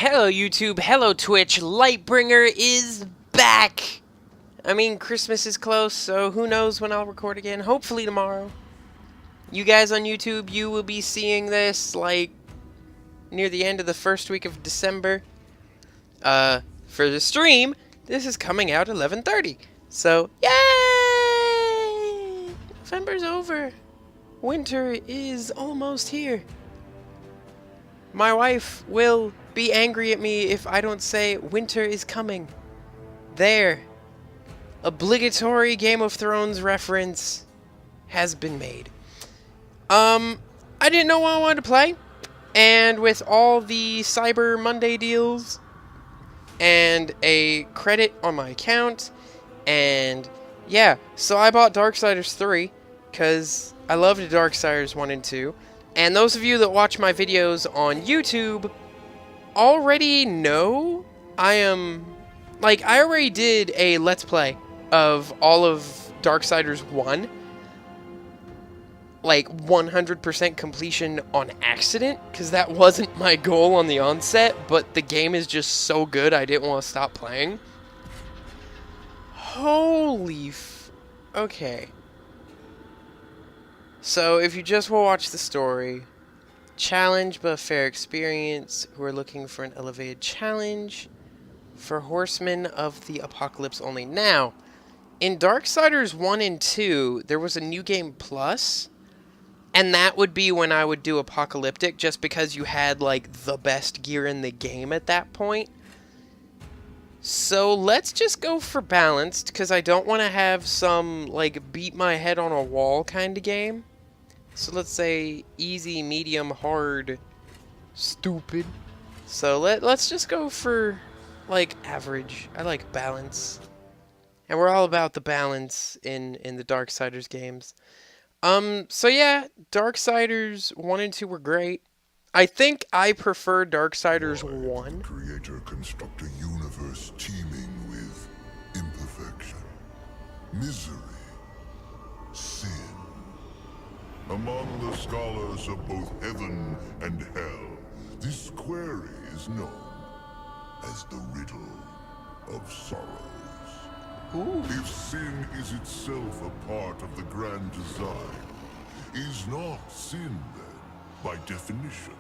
Hello YouTube, hello Twitch, Lytbringr is back! I mean, Christmas is close, so who knows when I'll record again. Hopefully tomorrow. You guys on YouTube, you will be seeing this, like, near the end of the first week of December. For the stream, this is coming out 11:30. So, yay! November's over. Winter is almost here. My wife will be angry at me if I don't say winter is coming. There. Obligatory Game of Thrones reference has been made. I didn't know what I wanted to play. And with all the Cyber Monday deals and a credit on my account, and yeah, so I bought Darksiders 3 because I loved Darksiders 1 and 2. And those of you that watch my videos on YouTube already know I already did a Let's Play of all of Darksiders 1. Like 100% completion on accident, because that wasn't my goal on the onset, but the game is just so good I didn't want to stop playing. Okay. So, if you just want to watch the story, challenge but fair experience, who are looking for an elevated challenge for Horsemen of the Apocalypse only. Now, in Darksiders 1 and 2, there was a New Game Plus, and that would be when I would do Apocalyptic, just because you had, like, the best gear in the game at that point. So let's just go for balanced, because I don't want to have some, like, beat my head on a wall kind of game. So let's say easy, medium, hard, stupid. So let's just go for, like, average. I like balance. And we're all about the balance in the Darksiders games. So yeah, Darksiders 1 and 2 were great. I think I prefer Darksiders 1. Creator construct a universe teeming with imperfection, misery, sin. Among the scholars of both heaven and hell, this query is known as the riddle of sorrows. Ooh. If sin is itself a part of the grand design, is not sin then, by definition,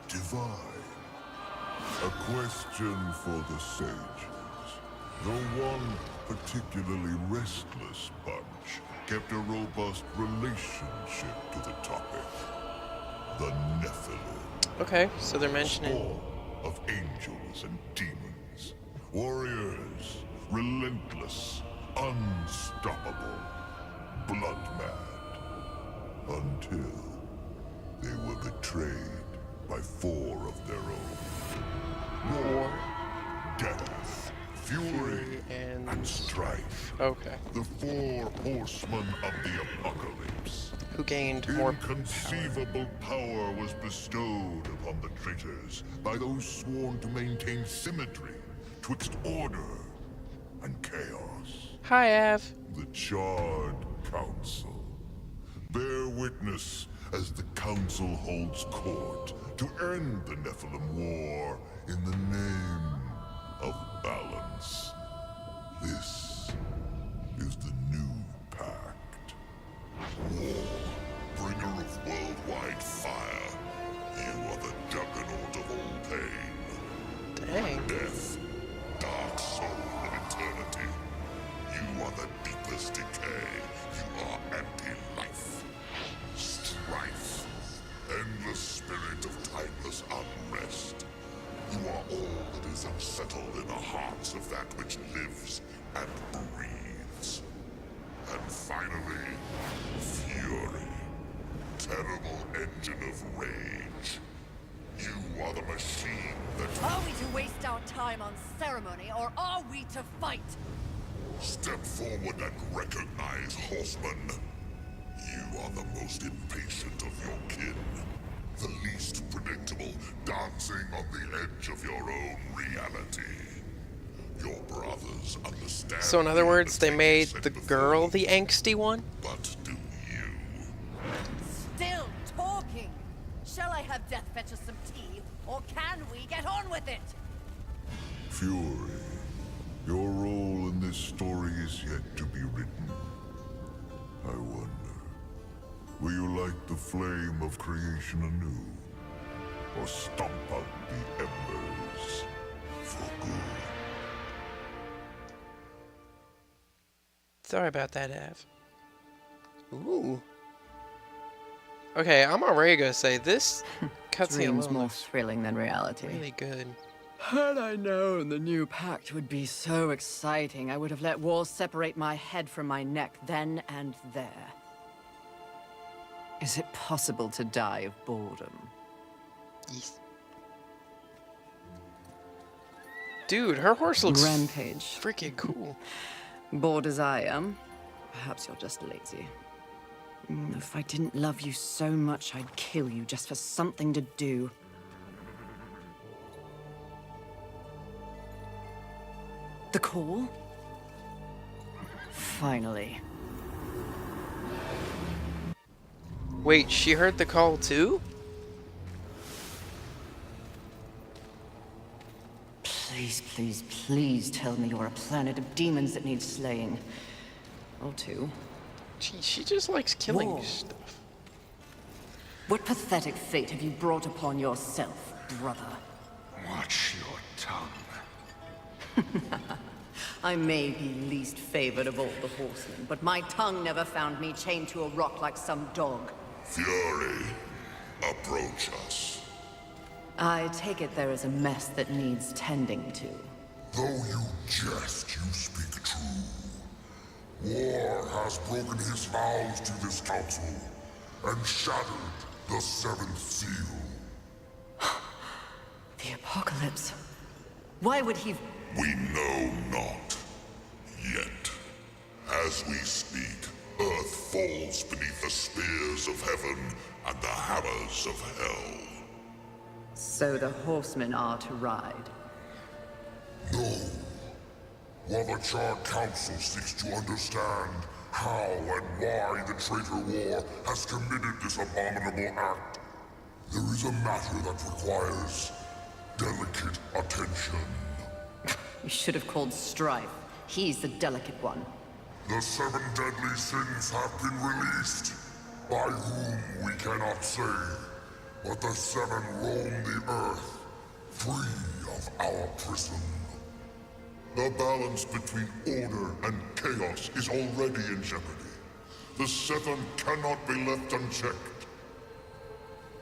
divine? A question for the sages. Though one particularly restless bunch kept a robust relationship to the topic. The Nephilim. Okay, so they're mentioning Spawn of angels and demons. Warriors, relentless, unstoppable, blood mad. Until they were betrayed by 4 of their own. War, death, fury, and strife. Okay. The 4 horsemen of the apocalypse. Who gained more Inconceivable power was bestowed upon the traitors by those sworn to maintain symmetry twixt order and chaos. Hi, Av. The Charred Council. Bear witness as the Council holds court to end the Nephilim War in the name of balance. This is the new pact. War, bringer of worldwide fire. You are the juggernaut of all pain. Dang. Death, dark soul of eternity. You are the deepest decay. You are anti-life. Strife, endless spirit of timeless unrest. You are all that is unsettled in the hearts of that which lives and breathes. And finally, fury, terrible engine of rage. You are the machine that... Are we to waste our time on ceremony, or are we to fight? Step forward and recognize, horseman. You are the most impatient of your kin. The least predictable, dancing on the edge of your own reality. Your brothers understand. So in other words, they made the girl the angsty one? But do you? Still talking! Shall I have Death fetch us some tea? Or can we get on with it? Fury, your role in this story is yet to be written. I wonder, will you light the flame of creation anew? Or stomp out the embers for good? Sorry about that, Av. Ooh. Okay, I'm already gonna say this cutscene Dreams alone more looks thrilling than reality. really good. Had I known the new pact would be so exciting, I would have let walls separate my head from my neck then and there. Is it possible to die of boredom? Yes. Dude, her horse looks Rampage. freaking cool. Bored as I am, perhaps you're just lazy. If I didn't love you so much, I'd kill you just for something to do. The call? Finally. Wait, she heard the call too? Please, please, please tell me you're a planet of demons that needs slaying. Or two. She just likes killing Whoa. stuff. What pathetic fate have you brought upon yourself, brother? Watch your tongue. I may be least favored of all the horsemen, but my tongue never found me chained to a rock like some dog. Fury, approach us. I take it there is a mess that needs tending to. Though you jest, you speak true. War has broken his vows to this council and shattered the seventh seal. The apocalypse. Why would he... We know not. Yet. As we speak, Earth falls beneath the spears of heaven and the hammers of hell. So the horsemen are to ride. No. While the Charred Council seeks to understand how and why the traitor war has committed this abominable act, there is a matter that requires delicate attention. You should have called Strife. He's the delicate one. The 7 deadly sins have been released, by whom we cannot say, but the 7 roam the earth, free of our prison. The balance between order and chaos is already in jeopardy. The 7 cannot be left unchecked.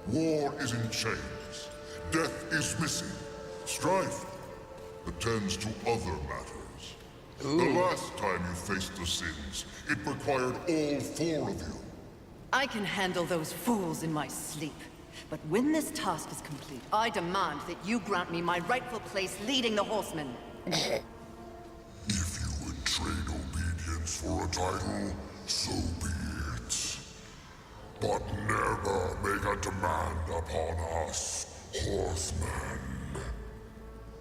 War is in chains. Death is missing. Strife attends to other matters. The last time you faced the sins, it required all 4 of you. I can handle those fools in my sleep. But when this task is complete, I demand that you grant me my rightful place leading the horsemen. If you would trade obedience for a title, so be it. But never make a demand upon us, horsemen.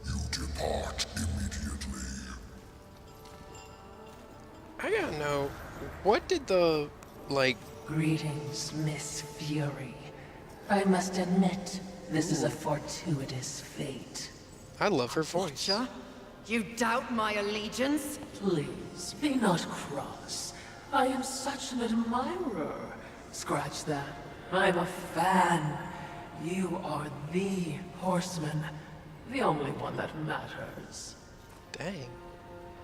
You depart immediately. I gotta know, what did the, like... Greetings, Miss Fury. I must admit, this is a fortuitous fate. I love her voice. Butcher? You doubt my allegiance? Please, be not cross. I am such an admirer. Scratch that. I'm a fan. You are the horseman. The only one that matters. Dang.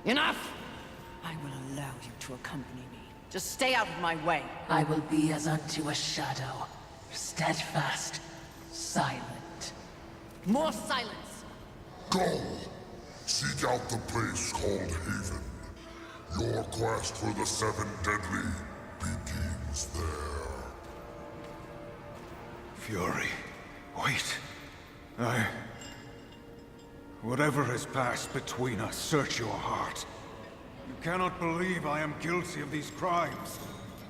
Enough! I will allow you to accompany me. Just stay out of my way. I will be as unto a shadow. Steadfast. Silent. More silence! Go! Seek out the place called Haven. Your quest for the 7 deadly begins there. Fury, wait. Whatever has passed between us, search your heart. You cannot believe I am guilty of these crimes.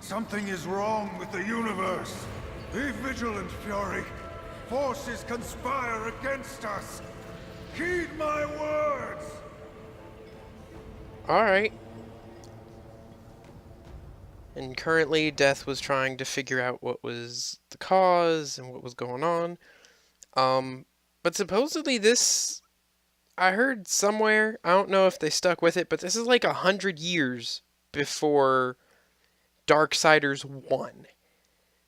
Something is wrong with the universe. Be vigilant, Fury. Forces conspire against us. Heed my words! Alright. And currently, Death was trying to figure out what was the cause and what was going on. But supposedly this, I heard somewhere, I don't know if they stuck with it, but this is like 100 years before Darksiders 1.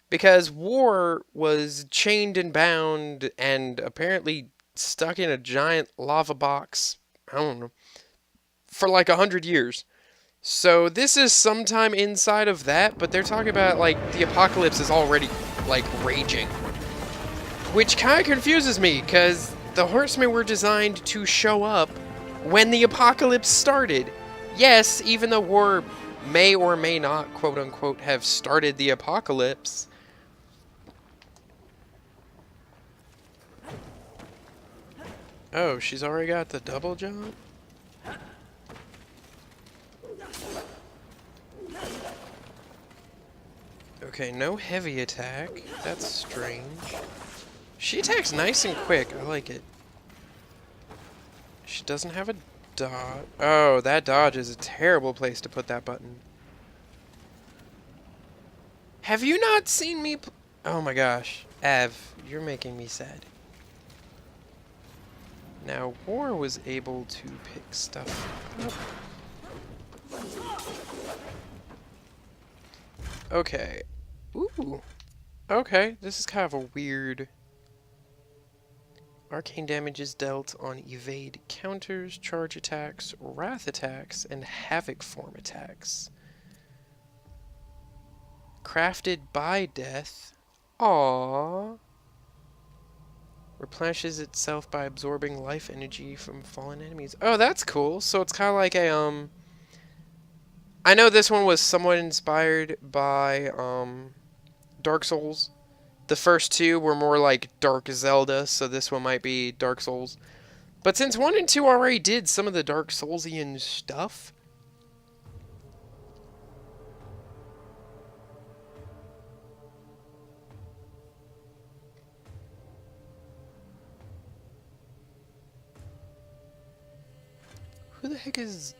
Because War was chained and bound and apparently stuck in a giant lava box, I don't know, for like 100 years. So this is sometime inside of that, but they're talking about like the apocalypse is already like raging. Which kind of confuses me, because the horsemen were designed to show up when the apocalypse started. Yes, even though War may or may not, quote unquote, have started the apocalypse. Oh, she's already got the double jump? Okay, no heavy attack. That's strange. She attacks nice and quick. I like it. She doesn't have a dodge. Oh, that dodge is a terrible place to put that button. Have you not seen me oh my gosh. Av, you're making me sad. Now, War was able to pick stuff up. Okay. Ooh. Okay, this is kind of a weird... Arcane damage is dealt on evade counters, charge attacks, wrath attacks, and havoc form attacks. Crafted by death. Aww. Replenishes itself by absorbing life energy from fallen enemies. Oh, that's cool. So it's kind of like a, I know this one was somewhat inspired by, Dark Souls. The first two were more like Dark Zelda, so this one might be Dark Souls. But since 1 and 2 already did some of the Dark Soulsian stuff... Who the heck is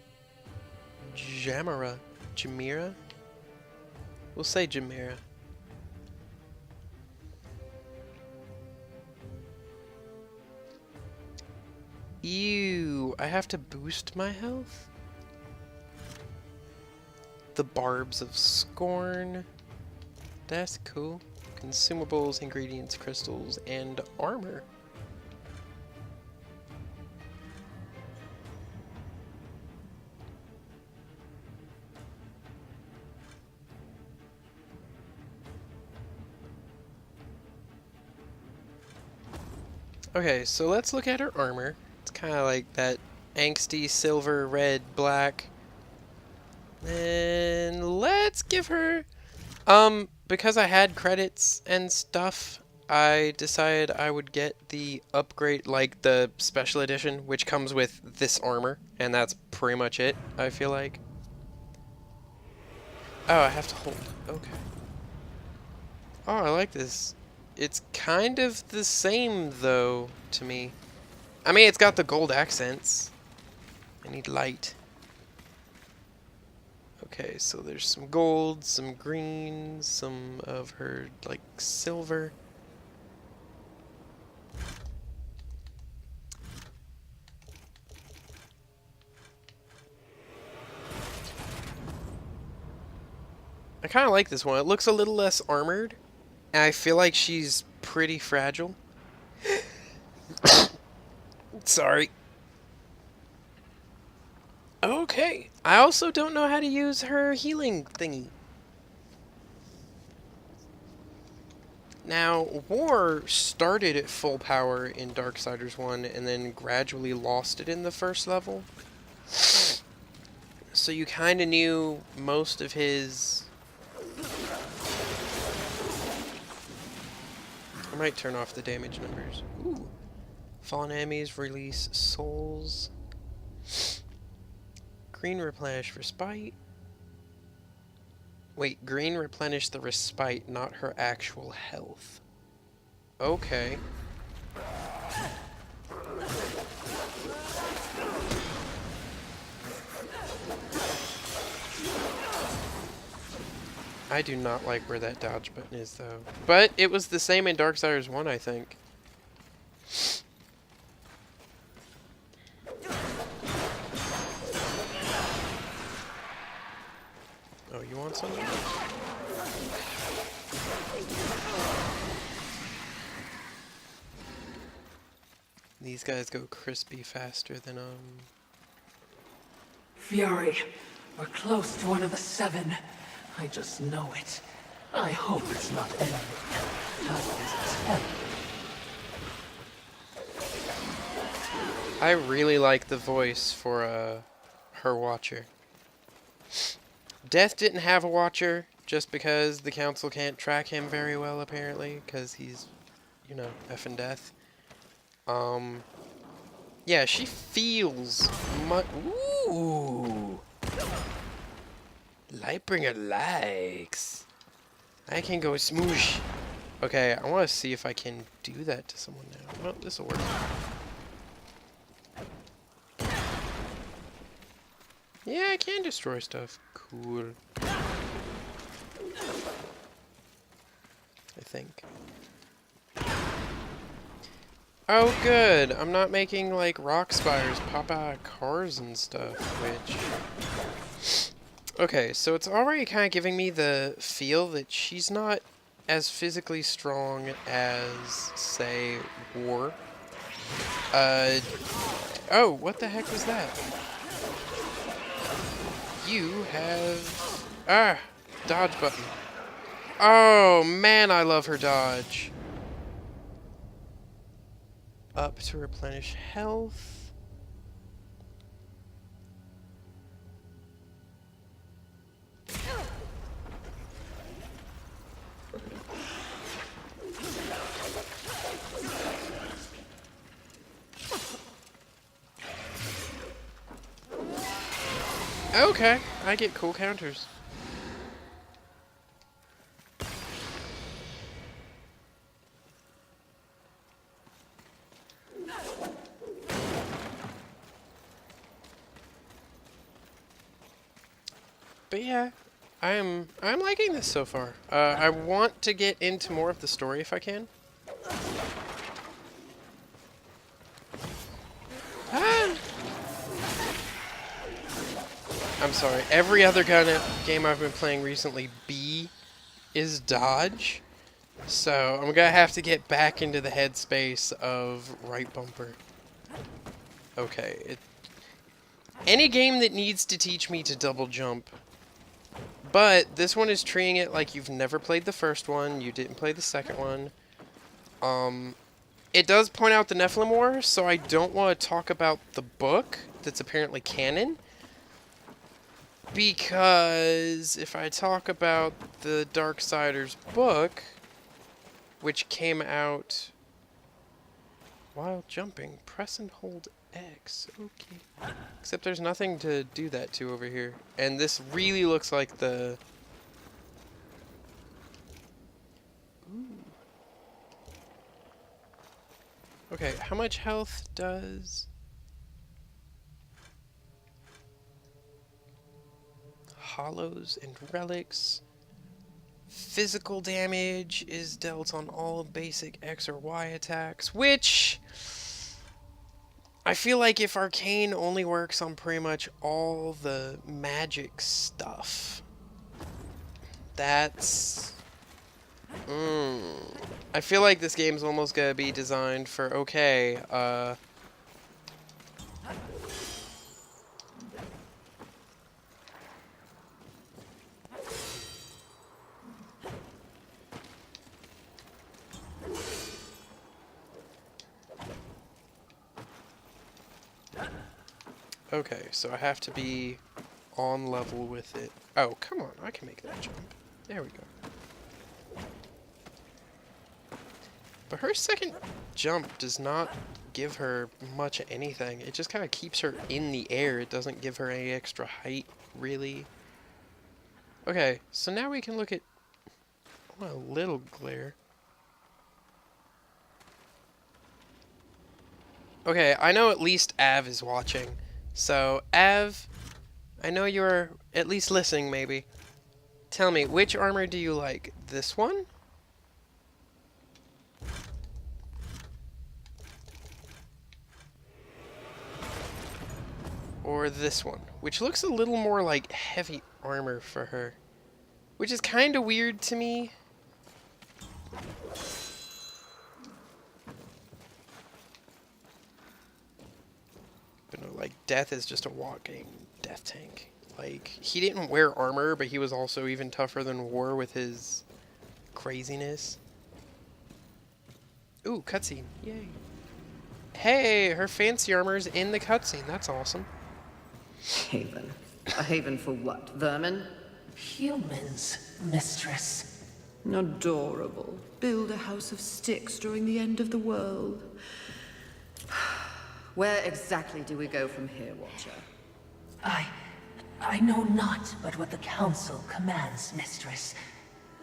Jamira? Jamira? We'll say Jamira. Ew, I have to boost my health? The Barbs of Scorn. That's cool. Consumables, ingredients, crystals, and armor. Okay, so let's look at her armor. It's kind of like that angsty silver, red, black. And let's give her... because I had credits and stuff, I decided I would get the upgrade, like the special edition, which comes with this armor. And that's pretty much it, I feel like. Oh, I have to hold. Okay. Oh, I like this. It's kind of the same, though, to me. I mean, it's got the gold accents. I need light. Okay, so there's some gold, some green, some of her, like, silver. I kind of like this one. It looks a little less armored. And I feel like she's pretty fragile. Sorry. Okay. I also don't know how to use her healing thingy. Now, War started at full power in Darksiders 1 and then gradually lost it in the first level. So you kind of knew most of his... I might turn off the damage numbers. Ooh. Fallen enemies release souls. Green replenish respite. Wait, green replenish the respite, not her actual health. Okay. I do not like where that dodge button is, though. But it was the same in Darksiders 1, I think. Oh, you want something? These guys go crispy faster than, Fury, we're close to one of the 7. I just know it. I hope it's not enemy. That is terrible. I really like the voice for, her Watcher. Death didn't have a Watcher, just because the Council can't track him very well, apparently, because he's, you know, effing Death. Yeah, she feels much... Ooh! Lytbringr likes. I can go smoosh. Okay, I want to see if I can do that to someone now. Well, this'll work. Yeah, I can destroy stuff. Cool. I think. Oh, good. I'm not making, like, rock spires pop out of cars and stuff, which... Okay, so it's already kind of giving me the feel that she's not as physically strong as, say, War. Oh, what the heck was that? You have... Ah! Dodge button. Oh, man, I love her dodge. Up to replenish health. Okay, I get cool counters. But yeah, I'm liking this so far. I want to get into more of the story if I can. Ah! I'm sorry. Every other kind of game I've been playing recently, B is dodge. So I'm gonna have to get back into the headspace of right bumper. Okay. Any game that needs to teach me to double jump. But this one is treating it like you've never played the first one, you didn't play the second one. It does point out the Nephilim War, so I don't want to talk about the book that's apparently canon. Because if I talk about the Darksiders book, which came out while jumping, press and hold X. Okay. Except there's nothing to do that to over here. And this really looks like the... Ooh. Okay, how much health does... Hollows and relics. Physical damage is dealt on all basic X or Y attacks, which... I feel like if Arcane only works on pretty much all the magic stuff, that's... I feel like this game's almost gonna be designed for, okay, okay, so I have to be on level with it. Oh, come on, I can make that jump. There we go. But her second jump does not give her much of anything. It just kind of keeps her in the air. It doesn't give her any extra height, really. Okay, so now we can look at... I want a little glare. Okay, I know at least Av is watching. So, Av, I know you're at least listening, maybe. Tell me, which armor do you like? This one? Or this one? Which looks a little more like heavy armor for her. which is kind of weird to me. But no, like, Death is just a walking death tank. Like, he didn't wear armor, but he was also even tougher than War with his craziness. Ooh, cutscene. Yay. Hey, her fancy armor's in the cutscene. That's awesome. Haven. A haven for what? Vermin? Humans, mistress. Adorable. Build a house of sticks during the end of the world. Where exactly do we go from here, Watcher? I know not but what the Council commands, mistress.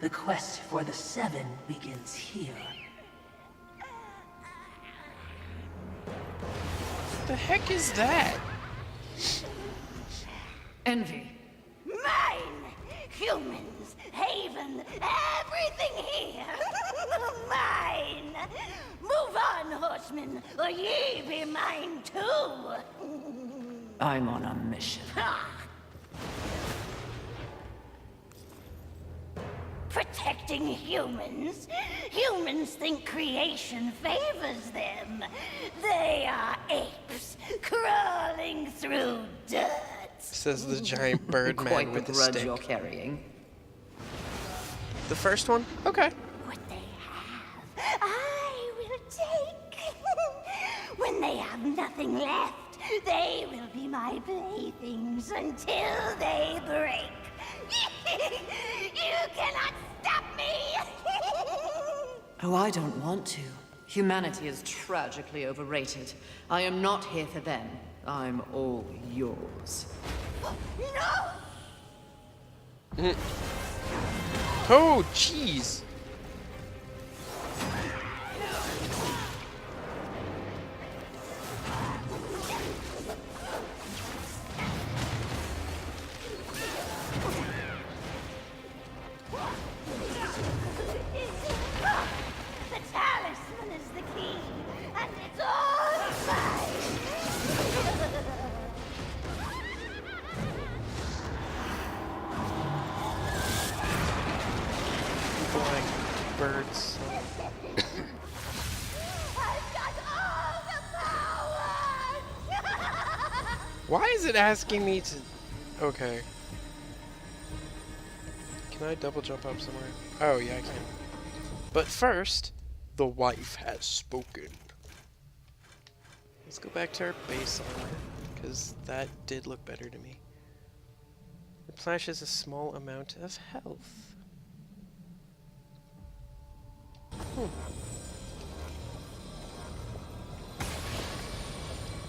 The quest for the Seven begins here. What the heck is that? Envy. Mine! Humans, Haven, everything here! Mine! Move on, horsemen, or ye be mine too! I'm on a mission. Protecting humans? Humans think creation favors them. They are apes crawling through dirt. Says the giant bird man Quite the with a grudge stick. you're carrying. The first one? Okay. What they have, I will take. When they have nothing left, they will be my playthings until they break. You cannot stop me! Oh, I don't want to. Humanity is tragically overrated. I am not here for them. I'm all yours. No! Oh, jeez. The talisman is the key, and it's all mine! Like birds. I've got all the power! Why is it asking me to... Okay. Can I double jump up somewhere? Oh, yeah, I can. But first, the wife has spoken. Let's go back to our base armor, because that did look better to me. It flashes a small amount of health.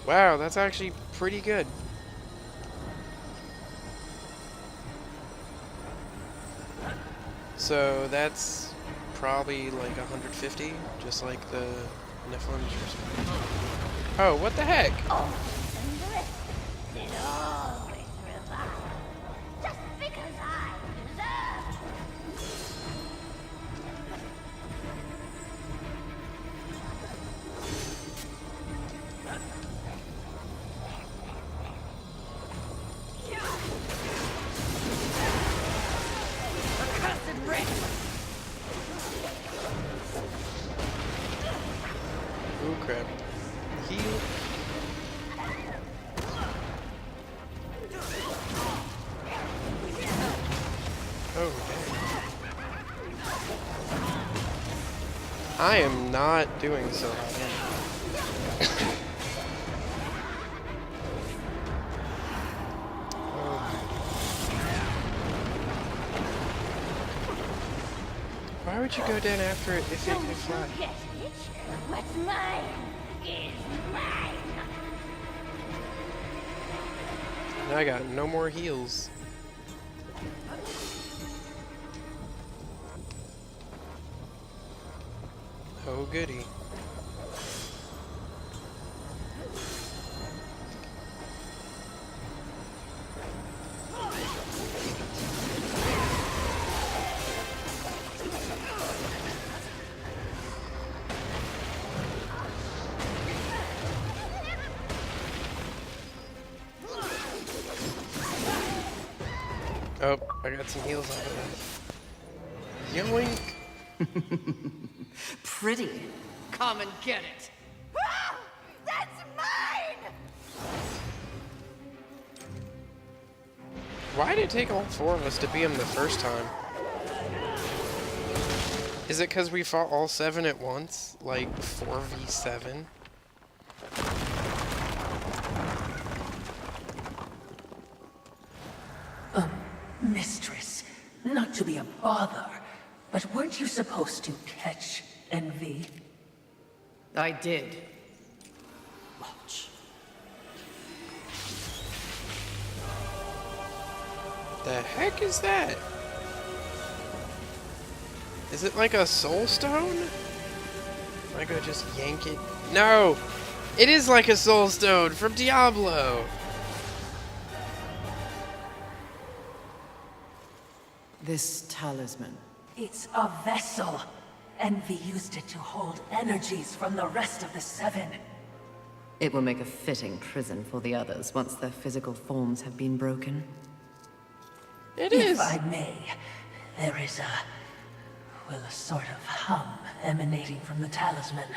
Wow, that's actually pretty good. So that's probably like 150, just like the Nephilim's response. Oh, what the heck? It always revives. Just because I deserve it. Ooh, crap. Heal. Oh, dang. I am not doing so hot. Why would you go down after it if it can fly? Get it? What's mine is mine. And I got no more heals. Oh, goody. Oh, I got some heals out of it. Yoink! Pretty. Come and get it. Ah! That's mine! Why did it take all 4 of us to beat him the first time? Is it because we fought all 7 at once? Like 4v7? Mistress, not to be a bother, but weren't you supposed to catch Envy? I did. Watch. The heck is that? Is it like a soul stone? Am I gonna just yank it? No! It is like a soul stone from Diablo! This talisman. It's a vessel. Envy used it to hold energies from the rest of the 7. It will make a fitting prison for the others once their physical forms have been broken. It If is! I may, there is a sort of hum emanating from the talisman.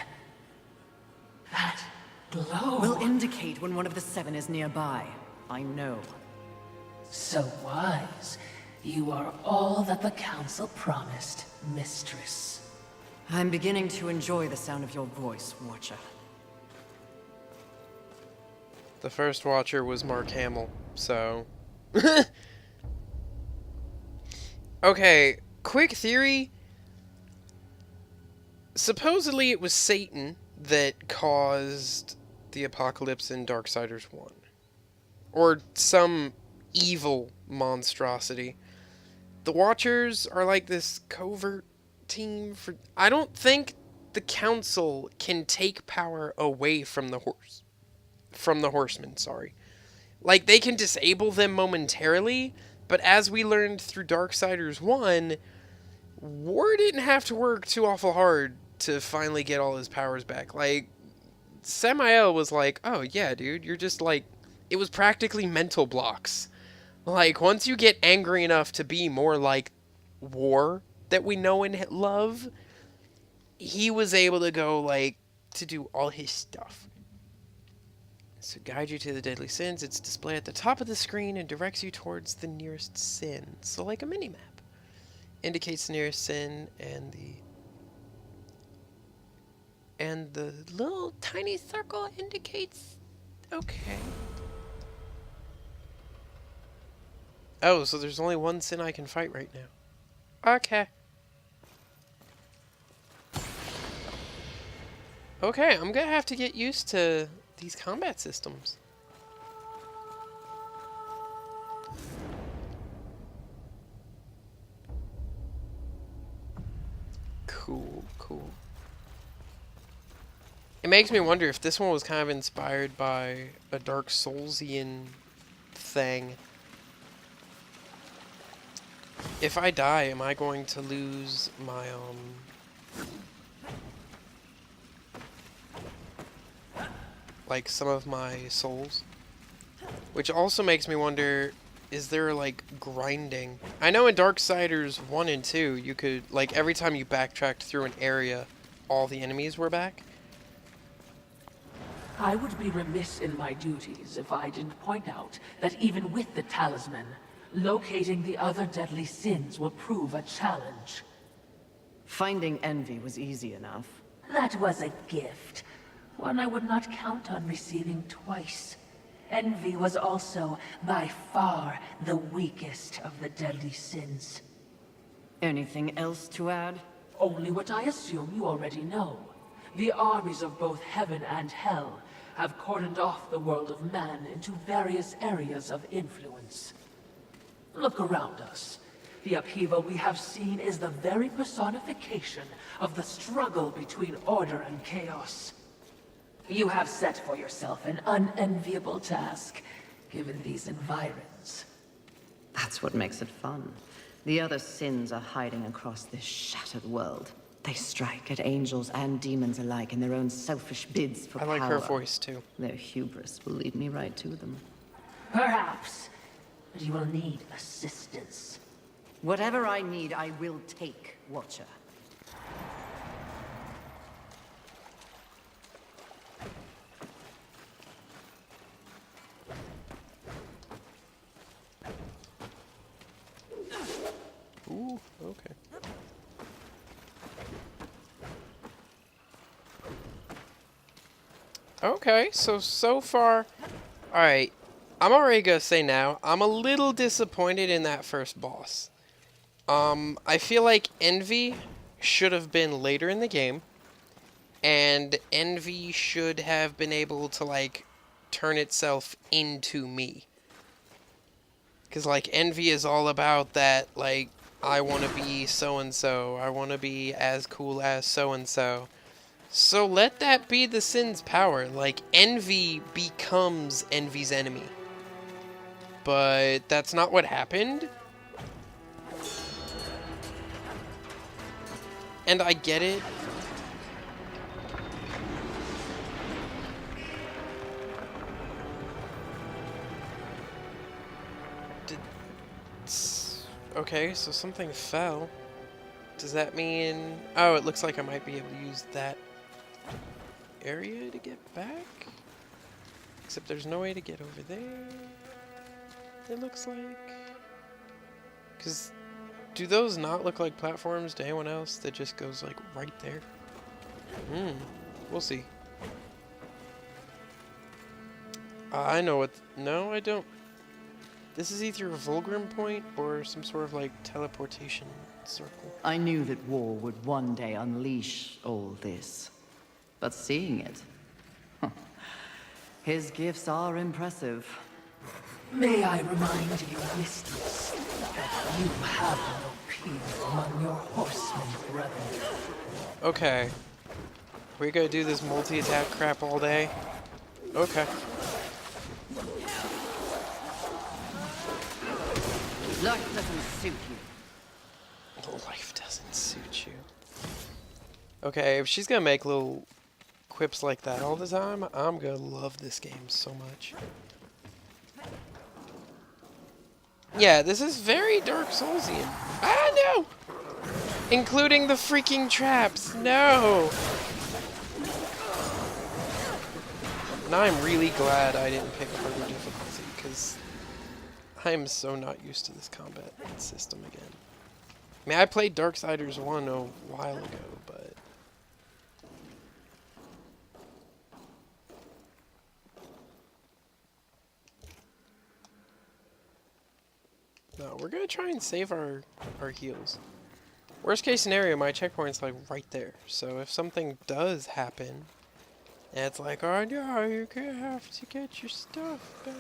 That glow. Will indicate when one of the 7 is nearby. I know. So wise. You are all that the Council promised, Mistress. I'm beginning to enjoy the sound of your voice, Watcher. The first Watcher was Mark Hamill, so... Okay, quick theory. Supposedly it was Satan that caused the apocalypse in Darksiders 1. Or some evil monstrosity. The Watchers are like this covert team for... I don't think the Council can take power away from the Horsemen, sorry. Like, they can disable them momentarily, but as we learned through Darksiders 1, War didn't have to work too awful hard to finally get all his powers back. Like, Samael was like, oh yeah, dude, you're just like... It was practically mental blocks. Like, once you get angry enough to be more like War that we know and love, he was able to go, like, to do all his stuff. So guide you to the deadly sins. It's displayed at the top of the screen and directs you towards the nearest sin. So like a mini-map. Indicates the nearest sin and the little tiny circle indicates... Okay. Oh, so there's only one sin I can fight right now. Okay. Okay, I'm gonna have to get used to these combat systems. Cool, cool. It makes me wonder if this one was kind of inspired by a Dark Soulsian thing. If I die, am I going to lose my, like, some of my souls? Which also makes me wonder, is there, like, grinding? I know in Darksiders 1 and 2, you could, like, every time you backtracked through an area, all the enemies were back. I would be remiss in my duties if I didn't point out that even with the talisman, locating the other deadly sins will prove a challenge. Finding Envy was easy enough. That was a gift, one I would not count on receiving twice. Envy was also, by far, the weakest of the deadly sins. Anything else to add? Only what I assume you already know. The armies of both heaven and hell have cordoned off the world of man into various areas of influence. Look around us. The upheaval we have seen is the very personification of the struggle between order and chaos. You have set for yourself an unenviable task, given these environs. That's what makes it fun. The other sins are hiding across this shattered world. They strike at angels and demons alike in their own selfish bids for power. I like her voice, too. Their hubris will lead me right to them. Perhaps. but you will need assistance. Whatever I need, I will take, Watcher. Ooh, okay. Okay, so far, alright, I'm already gonna say now, I'm a little disappointed in that first boss. I feel like Envy should have been later in the game, and Envy should have been able to, like, turn itself into me. Because, like, Envy is all about that, like, I want to be so-and-so, I want to be as cool as so-and-so. So let that be the Sin's power. Like, Envy becomes Envy's enemy. But that's not what happened. And I get it. Okay, so something fell. Does that mean... Oh, it looks like I might be able to use that area to get back? Except there's no way to get over there, it looks like. Because do those not look like platforms to anyone else that just goes, like, right there? We'll see. I know what... No, I don't. This is either a Vulgrim point or some sort of, like, teleportation circle. I knew that war would one day unleash all this. But seeing it... His gifts are impressive. May I remind you, listeners, that you have no peer among your horsemen brethren. Okay. We gonna do this multi-attack crap all day? Okay. Life doesn't suit you. Life doesn't suit you. Okay, if she's gonna make little quips like that all the time, I'm gonna love this game so much. Yeah, this is very Dark Soulsian. Ah, no! Including the freaking traps. No! Now I'm really glad I didn't pick harder difficulty, because I am so not used to this combat system again. I mean, I played Darksiders 1 a while ago, but... No, we're gonna try and save our heals. Worst case scenario, my checkpoint's like right there. So if something does happen, and it's like, oh no, you're gonna have to get your stuff back.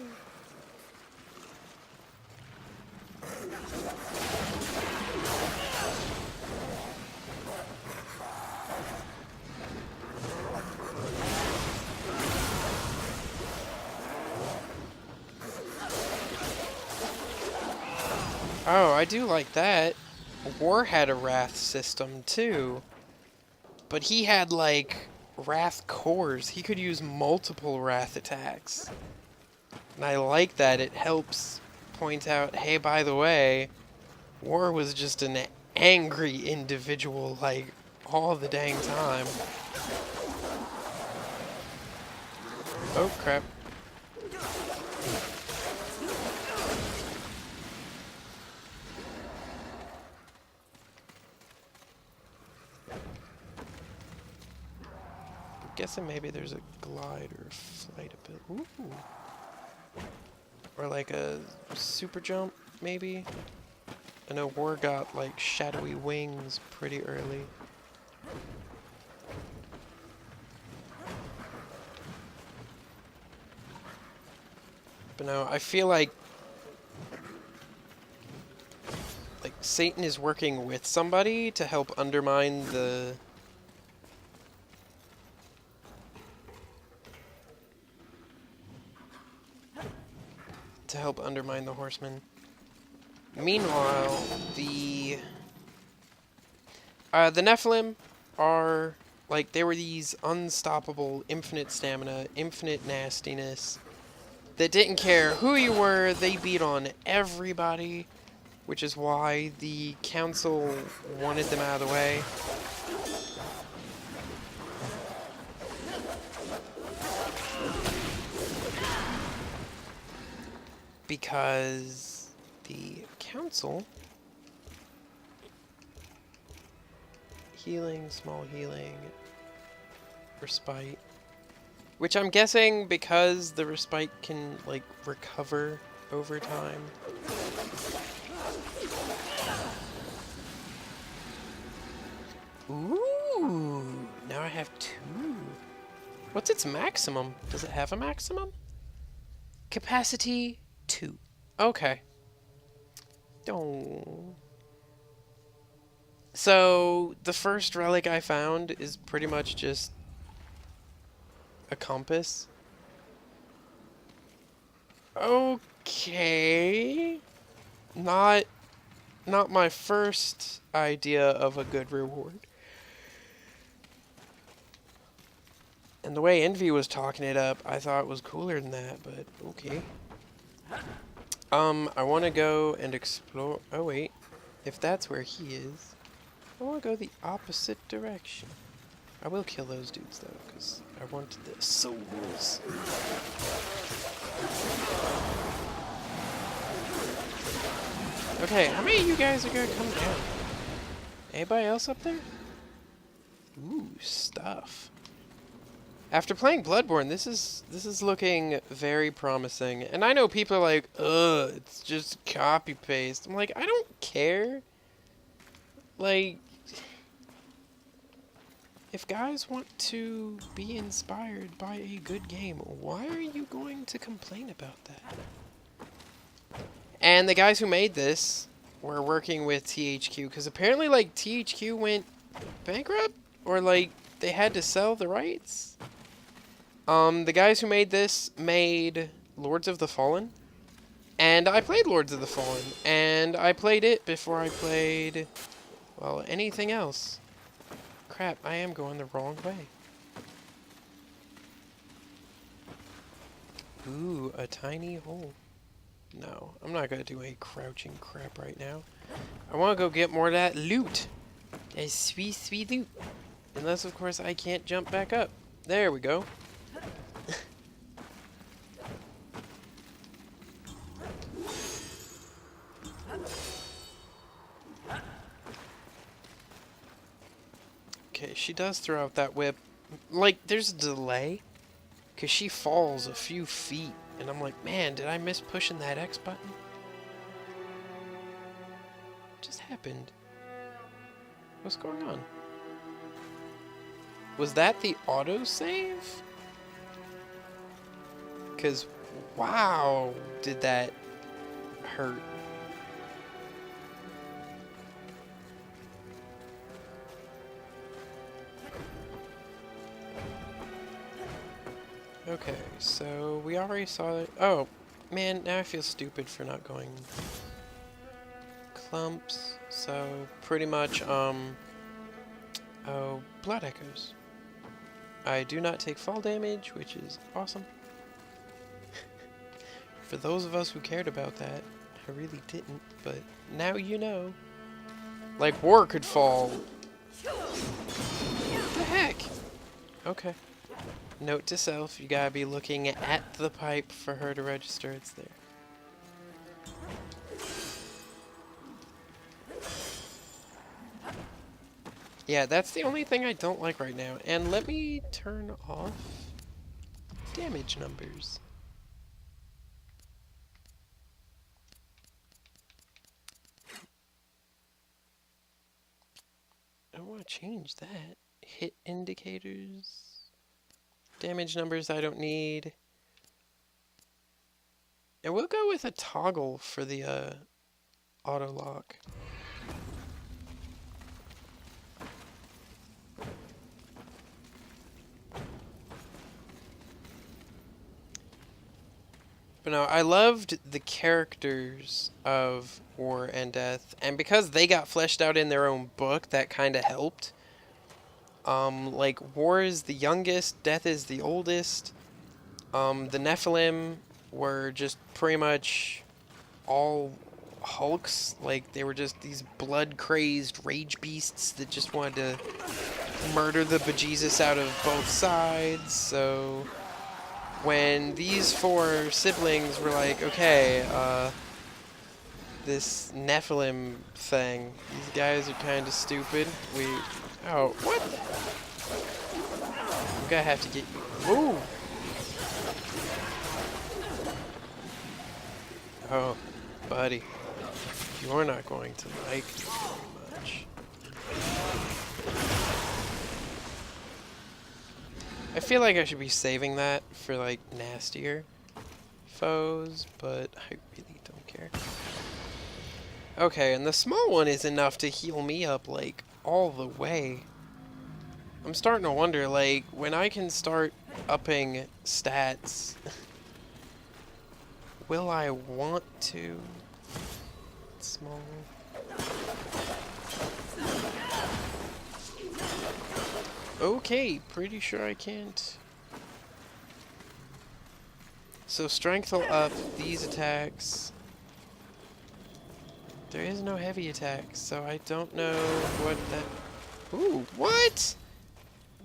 Oh, I do like that. War had a Wrath system too, but he had like Wrath cores. He could use multiple Wrath attacks. And I like that. It helps point out, hey, by the way, War was just an angry individual like all the dang time. Oh, crap. Guessing maybe there's a glide or a flight ability. Ooh. Or like a super jump, maybe? I know War got like shadowy wings pretty early. But no, I feel like Satan is working with somebody to help undermine the horsemen. Meanwhile, the Nephilim are like, they were these unstoppable, infinite stamina, infinite nastiness, that didn't care who you were. They beat on everybody, which is why the council wanted them out of the way. Because the council... Healing, small healing, respite. Which I'm guessing because the respite can, like, recover over time. Ooh, now I have 2. What's its maximum? Does it have a maximum? Capacity 2. Okay. Oh. So, the first relic I found is pretty much just a compass. Okay. Not my first idea of a good reward. And the way Envy was talking it up, I thought it was cooler than that, but okay. I want to go and explore... Oh, wait. If that's where he is, I want to go the opposite direction. I will kill those dudes, though, because I want the souls. Okay, how many of you guys are going to come down? Anybody else up there? Ooh, stuff. After playing Bloodborne, this is looking very promising. And I know people are like, ugh, it's just copy-paste. I'm like, I don't care. Like, if guys want to be inspired by a good game, why are you going to complain about that? And the guys who made this were working with THQ, because apparently, like, THQ went bankrupt? Or, like, they had to sell the rights? The guys who made this made Lords of the Fallen. And I played Lords of the Fallen. And I played it before I played, well, anything else. Crap, I am going the wrong way. Ooh, a tiny hole. No, I'm not going to do a crouching crap right now. I want to go get more of that loot. A sweet, sweet loot. Unless, of course, I can't jump back up. There we go. Okay, she does throw out that whip. Like, there's a delay. Because she falls a few feet. And I'm like, man, did I miss pushing that X button? What just happened? What's going on? Was that the autosave? Because, wow, did that hurt. Okay, so we already saw it. Oh, man, now I feel stupid for not going clumps. So, pretty much, oh, blood echoes. I do not take fall damage, which is awesome. For those of us who cared about that, I really didn't, but now you know. Like, War could fall. What the heck? Okay. Note to self, you gotta be looking at the pipe for her to register it's there. Yeah, that's the only thing I don't like right now. And let me turn off damage numbers. I want to change that. Hit indicators. Damage numbers I don't need. And we'll go with a toggle for the auto lock. But no, I loved the characters of War and Death, and because they got fleshed out in their own book, that kind of helped. Like, War is the youngest, Death is the oldest. The Nephilim were just pretty much all hulks. Like, they were just these blood-crazed rage beasts that just wanted to murder the bejesus out of both sides. So when these four siblings were like, okay, this Nephilim thing, these guys are kind of stupid. Oh, what? I'm gonna have to get you. Ooh! Oh, buddy. You're not going to like me very much. I feel like I should be saving that for, like, nastier foes, but I really don't care. Okay, and the small one is enough to heal me up, like, all the way. I'm starting to wonder, like, when I can start upping stats, will I want to? Small. Okay, pretty sure I can't. So strength will up these attacks. There is no heavy attacks, so I don't know what that... Ooh, what?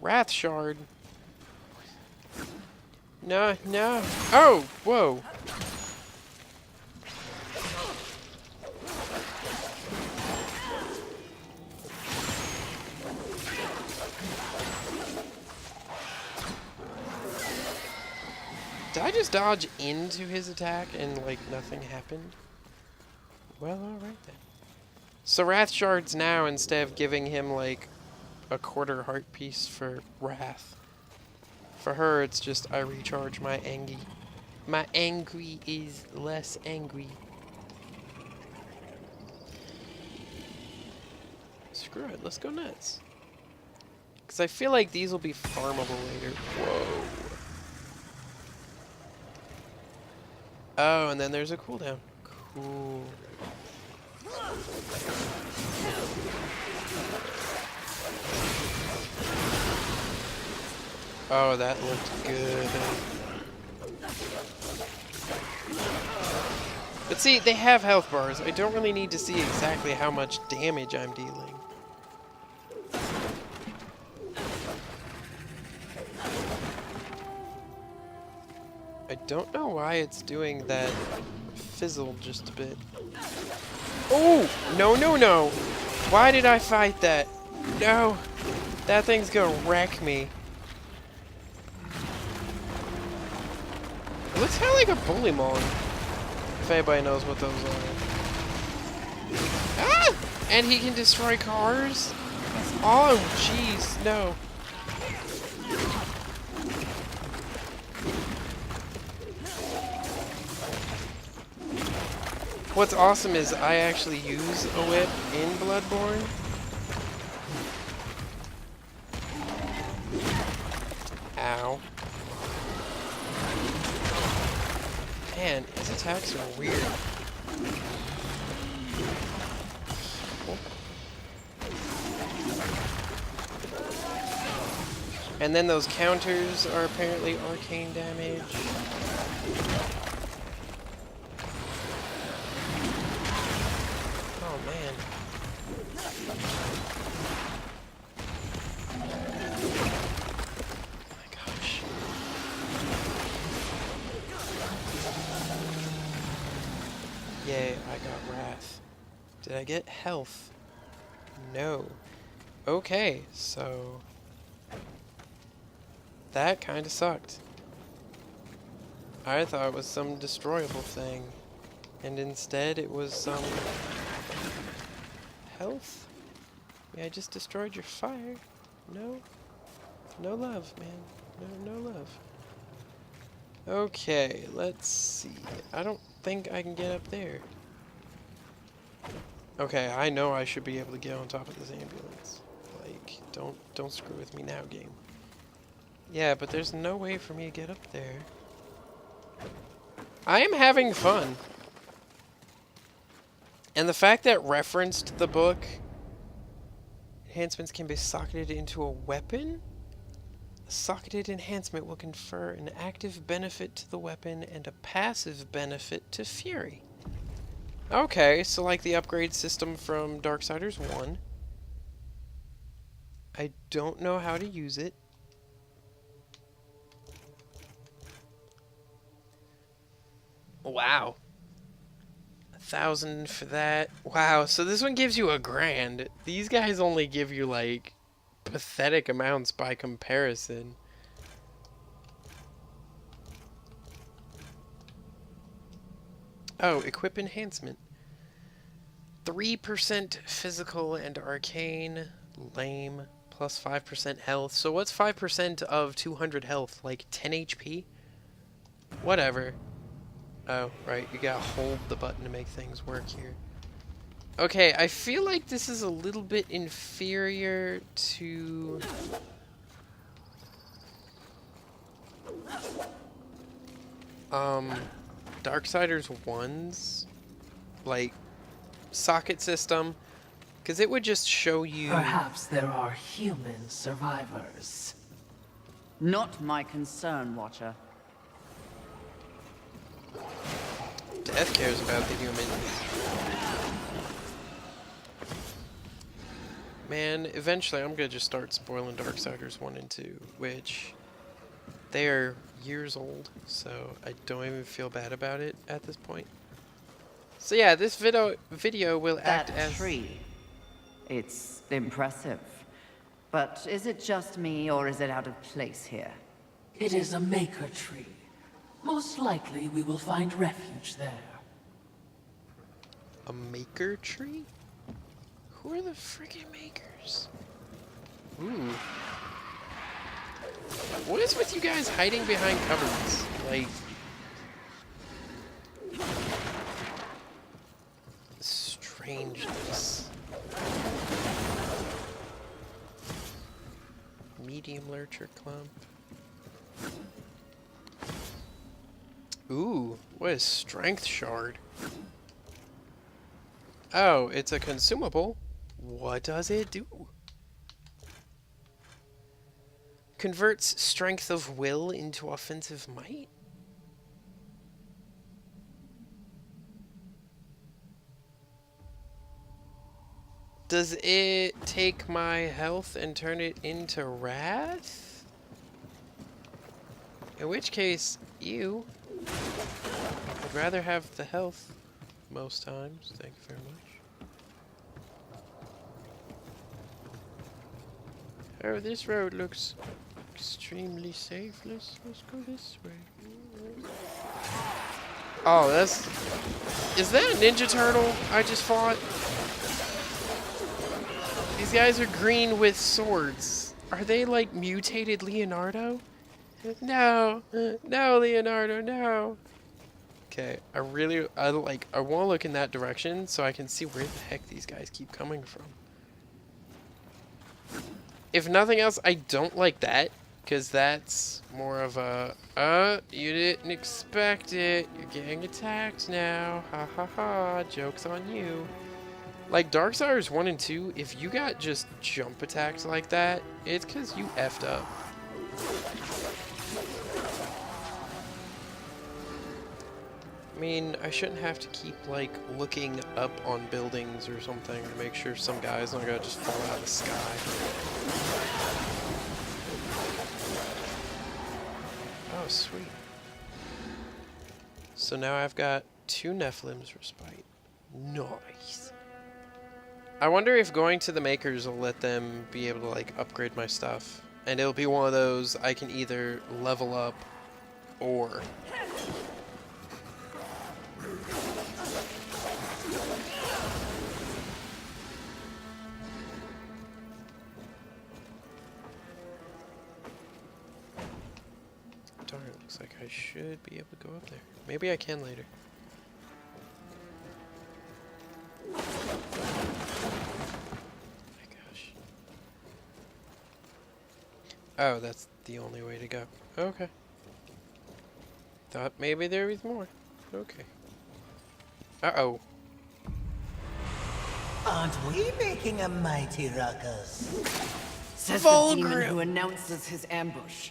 Wrath Shard. No, no. Oh, whoa. Did I just dodge into his attack and, like, nothing happened? Well, alright then. So Wrath Shards now, instead of giving him, like, a quarter heart piece for Wrath, for her it's just I recharge my Angie. My angry is less angry. Screw it, let's go nuts. Because I feel like these will be farmable later. Whoa. Oh, and then there's a cooldown. Cool. Oh, that looked good. But see, they have health bars. I don't really need to see exactly how much damage I'm dealing. I don't know why it's doing that fizzle just a bit. Oh! No, no, no! Why did I fight that? No! That thing's gonna wreck me. It looks kind of like a Bullymong. If anybody knows what those are. Ah! And he can destroy cars? Oh, jeez, no. What's awesome is I actually use a whip in Bloodborne. Ow. Man, his attacks are weird. Oh. And then those counters are apparently arcane damage. Oh man. Oh my gosh. Yay, I got wrath. Did I get health? No. Okay, so that kind of sucked. I thought it was some destroyable thing, and instead it was some health. Yeah, I just destroyed your fire. No, no love, man. No love. Okay, let's see. I don't think I can get up there. Okay, I know I should be able to get on top of this ambulance. Like, don't screw with me now, game. Yeah, but there's no way for me to get up there. I am having fun. And the fact that referenced the book, enhancements can be socketed into a weapon? Socketed enhancement will confer an active benefit to the weapon and a passive benefit to Fury. Okay, so like the upgrade system from Darksiders 1. I don't know how to use it. Wow. 1,000 for that. Wow, so this one gives you $1,000. These guys only give you like pathetic amounts by comparison. Oh, equip enhancement. 3% physical and arcane. Lame. Plus 5% health. So what's 5% of 200 health? Like 10 HP? Whatever. Oh, right. You gotta hold the button to make things work here. Okay, I feel like this is a little bit inferior to... Darksiders 1's, like, socket system. Because it would just show you... Perhaps there are human survivors. Not my concern, Watcher. Death cares about the humans. Man, eventually I'm gonna just start spoiling Darksiders 1 and 2, which they are years old, so I don't even feel bad about it at this point. So yeah, this video will act That as... tree. It's impressive. But is it just me, or is it out of place here? It is a maker tree. Most likely we will find refuge there. A maker tree? Who are the friggin' makers? Ooh. What is with you guys hiding behind cupboards? Like... strangeness. Medium lurcher clump. Ooh, what is strength shard? Oh, it's a consumable. What does it do? Converts strength of will into offensive might? Does it take my health and turn it into wrath? In which case, ew. I'd rather have the health most times. Thank you very much. Oh, this road looks extremely safe. Let's go this way. Oh, that's... Is that a Ninja Turtle I just fought? These guys are green with swords. Are they like mutated Leonardo? No, no, Leonardo, no. Okay, I want to look in that direction so I can see where the heck these guys keep coming from. If nothing else, I don't like that, because that's more of a, you didn't expect it. You're getting attacked now. Ha ha ha, joke's on you. Like Darksiders 1 and 2, if you got just jump attacks like that, it's because you effed up. I mean, I shouldn't have to keep, like, looking up on buildings or something to make sure some guy's not gonna just fall out of the sky. Oh, sweet. So now I've got 2 Nephilim's Respite. Nice. I wonder if going to the makers will let them be able to, like, upgrade my stuff. And it'll be one of those I can either level up or... Darn, it looks like I should be able to go up there. Maybe I can later. My gosh. Oh, that's the only way to go. Okay. Thought maybe there was more. Okay. Uh-oh. Aren't we making a mighty ruckus? Says the demon Vulgrim. who announces his ambush.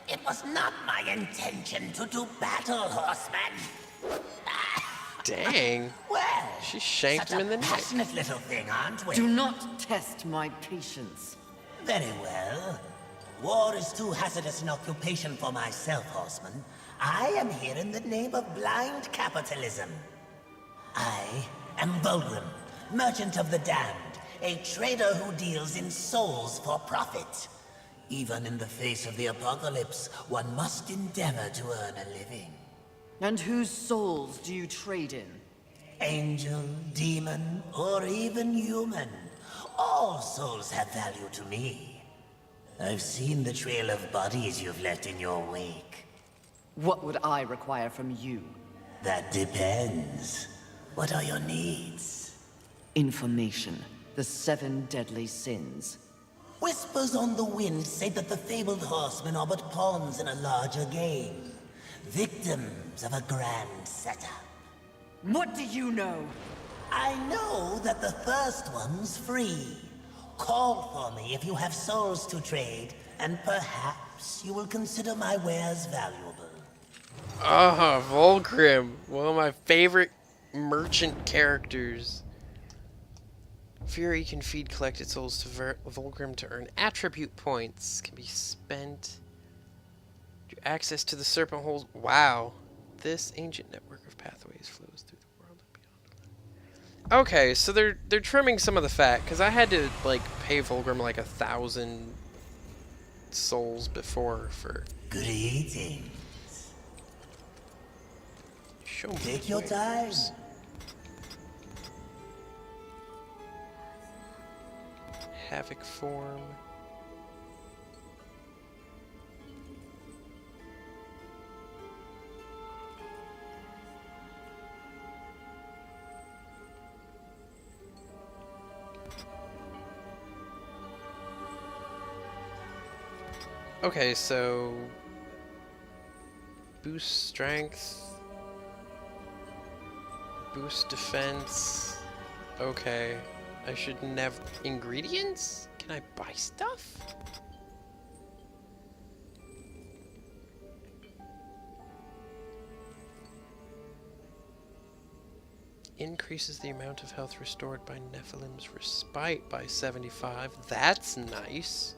It was not my intention to do battle, horseman. Dang. Well, She shanked such him in the a neck. passionate little thing, aren't we? Do not test my patience. Very well. War is too hazardous an occupation for myself, horseman. I am here in the name of blind capitalism. I am Vulgrim, merchant of the damned, a trader who deals in souls for profit. Even in the face of the apocalypse, one must endeavor to earn a living. And whose souls do you trade in? Angel, demon, or even human. All souls have value to me. I've seen the trail of bodies you've left in your wake. What would I require from you? That depends. What are your needs? Information. The 7 deadly sins. Whispers on the wind say that the fabled horsemen are but pawns in a larger game. Victims of a grand setup. What do you know? I know that the first one's free. Call for me if you have souls to trade, and perhaps you will consider my wares valuable. Ah, Vulgrim. One of my favorite merchant characters. Fury can feed collected souls to Vulgrim to earn attribute points. Can be spent. Access to the serpent holes. Wow. This ancient network of pathways flows through the world and beyond. Okay, so they're trimming some of the fat, because I had to like pay Vulgrim like 1,000 souls before for. Good eating. Show me Take your time. Havoc form. Okay, so boost strength, boost defense. Okay, I should never. Ingredients? Can I buy stuff? Increases the amount of health restored by Nephilim's respite by 75. That's nice.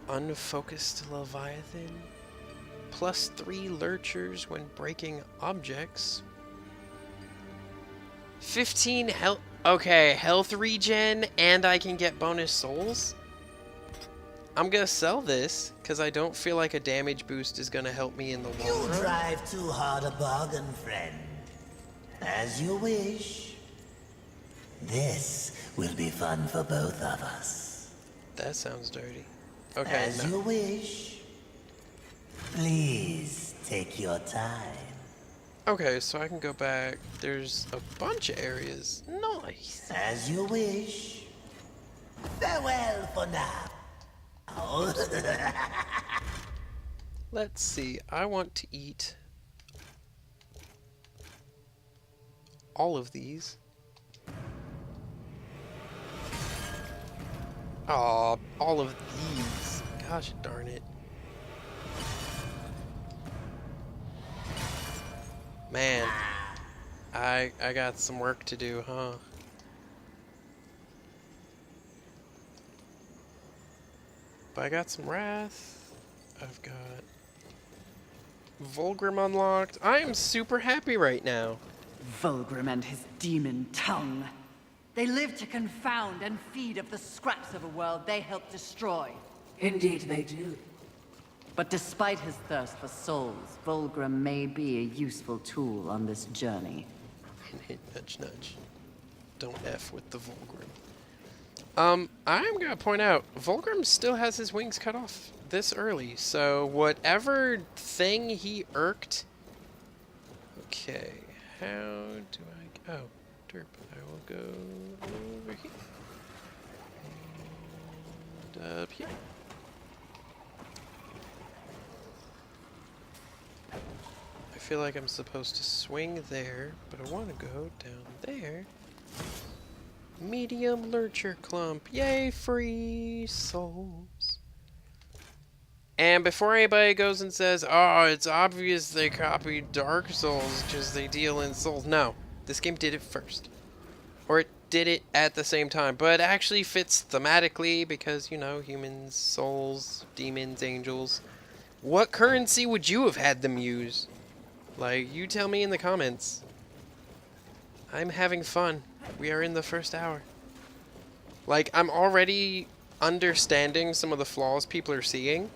Unfocused Leviathan. +3 lurchers when breaking objects. 15 health. Okay, health regen, and I can get bonus souls. I'm gonna sell this because I don't feel like a damage boost is gonna help me in the long You run. drive too hard a bargain, friend. As you wish. This will be fun for both of us. That sounds dirty. Okay, As no. you wish. Please take your time. Okay, so I can go back. There's a bunch of areas. Nice. As you wish. Farewell for now. Let's see. I want to eat all of these. Aw, all of these. Gosh darn it. Man, I got some work to do, huh? But I got some Wrath. I've got Vulgrim unlocked. I am super happy right now. Vulgrim and his demon tongue. They live to confound and feed of the scraps of a world they help destroy. Indeed they do. But despite his thirst for souls, Vulgrim may be a useful tool on this journey. Nudge, nudge. Don't F with the Vulgrim. I'm gonna point out, Vulgrim still has his wings cut off this early, so whatever thing he irked. Okay, how do I? Oh, derp. I will go over here and up here. I feel like I'm supposed to swing there, but I want to go down there. Medium lurcher clump. Yay, free souls. And before anybody goes and says, oh, it's obvious they copied Dark Souls because they deal in souls. No, this game did it first. Or it did it at the same time. But it actually fits thematically because, you know, humans, souls, demons, angels. What currency would you have had them use? Like, you tell me in the comments. I'm having fun. We are in the first hour. Like, I'm already understanding some of the flaws people are seeing.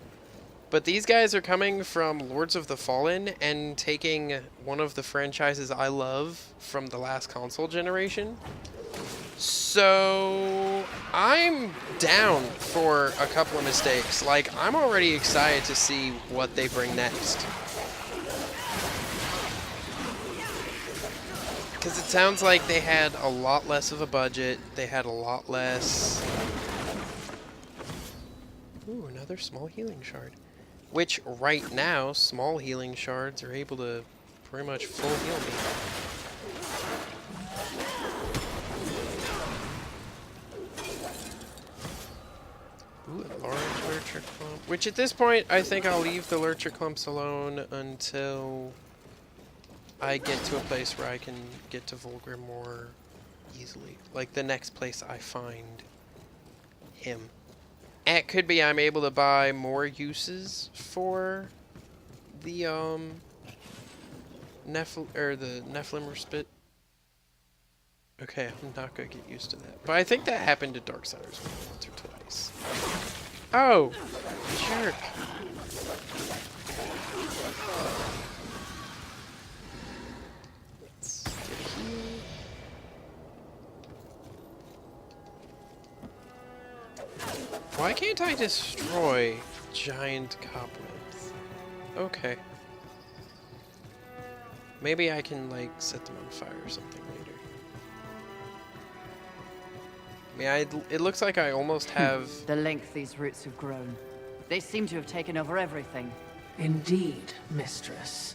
But these guys are coming from Lords of the Fallen and taking one of the franchises I love from the last console generation. So, I'm down for a couple of mistakes. Like, I'm already excited to see what they bring next. Because it sounds like they had a lot less of a budget. They had a lot less... Ooh, another small healing shard. Which, right now, small healing shards are able to pretty much full heal me. Ooh, a large lurcher clump. Which, at this point, I think I'll leave the lurcher clumps alone until I get to a place where I can get to Vulgrim more easily. Like, the next place I find him. It could be I'm able to buy more uses for the Nephilim Respite. Okay, I'm not gonna get used to that. But I think that happened to Darksiders once or twice. Oh, jerk. Let's get here. Why can't I destroy giant cobwebs? Okay. Maybe I can, like, set them on fire or something later. I mean, it looks like I almost have... The length these roots have grown. They seem to have taken over everything. Indeed, mistress.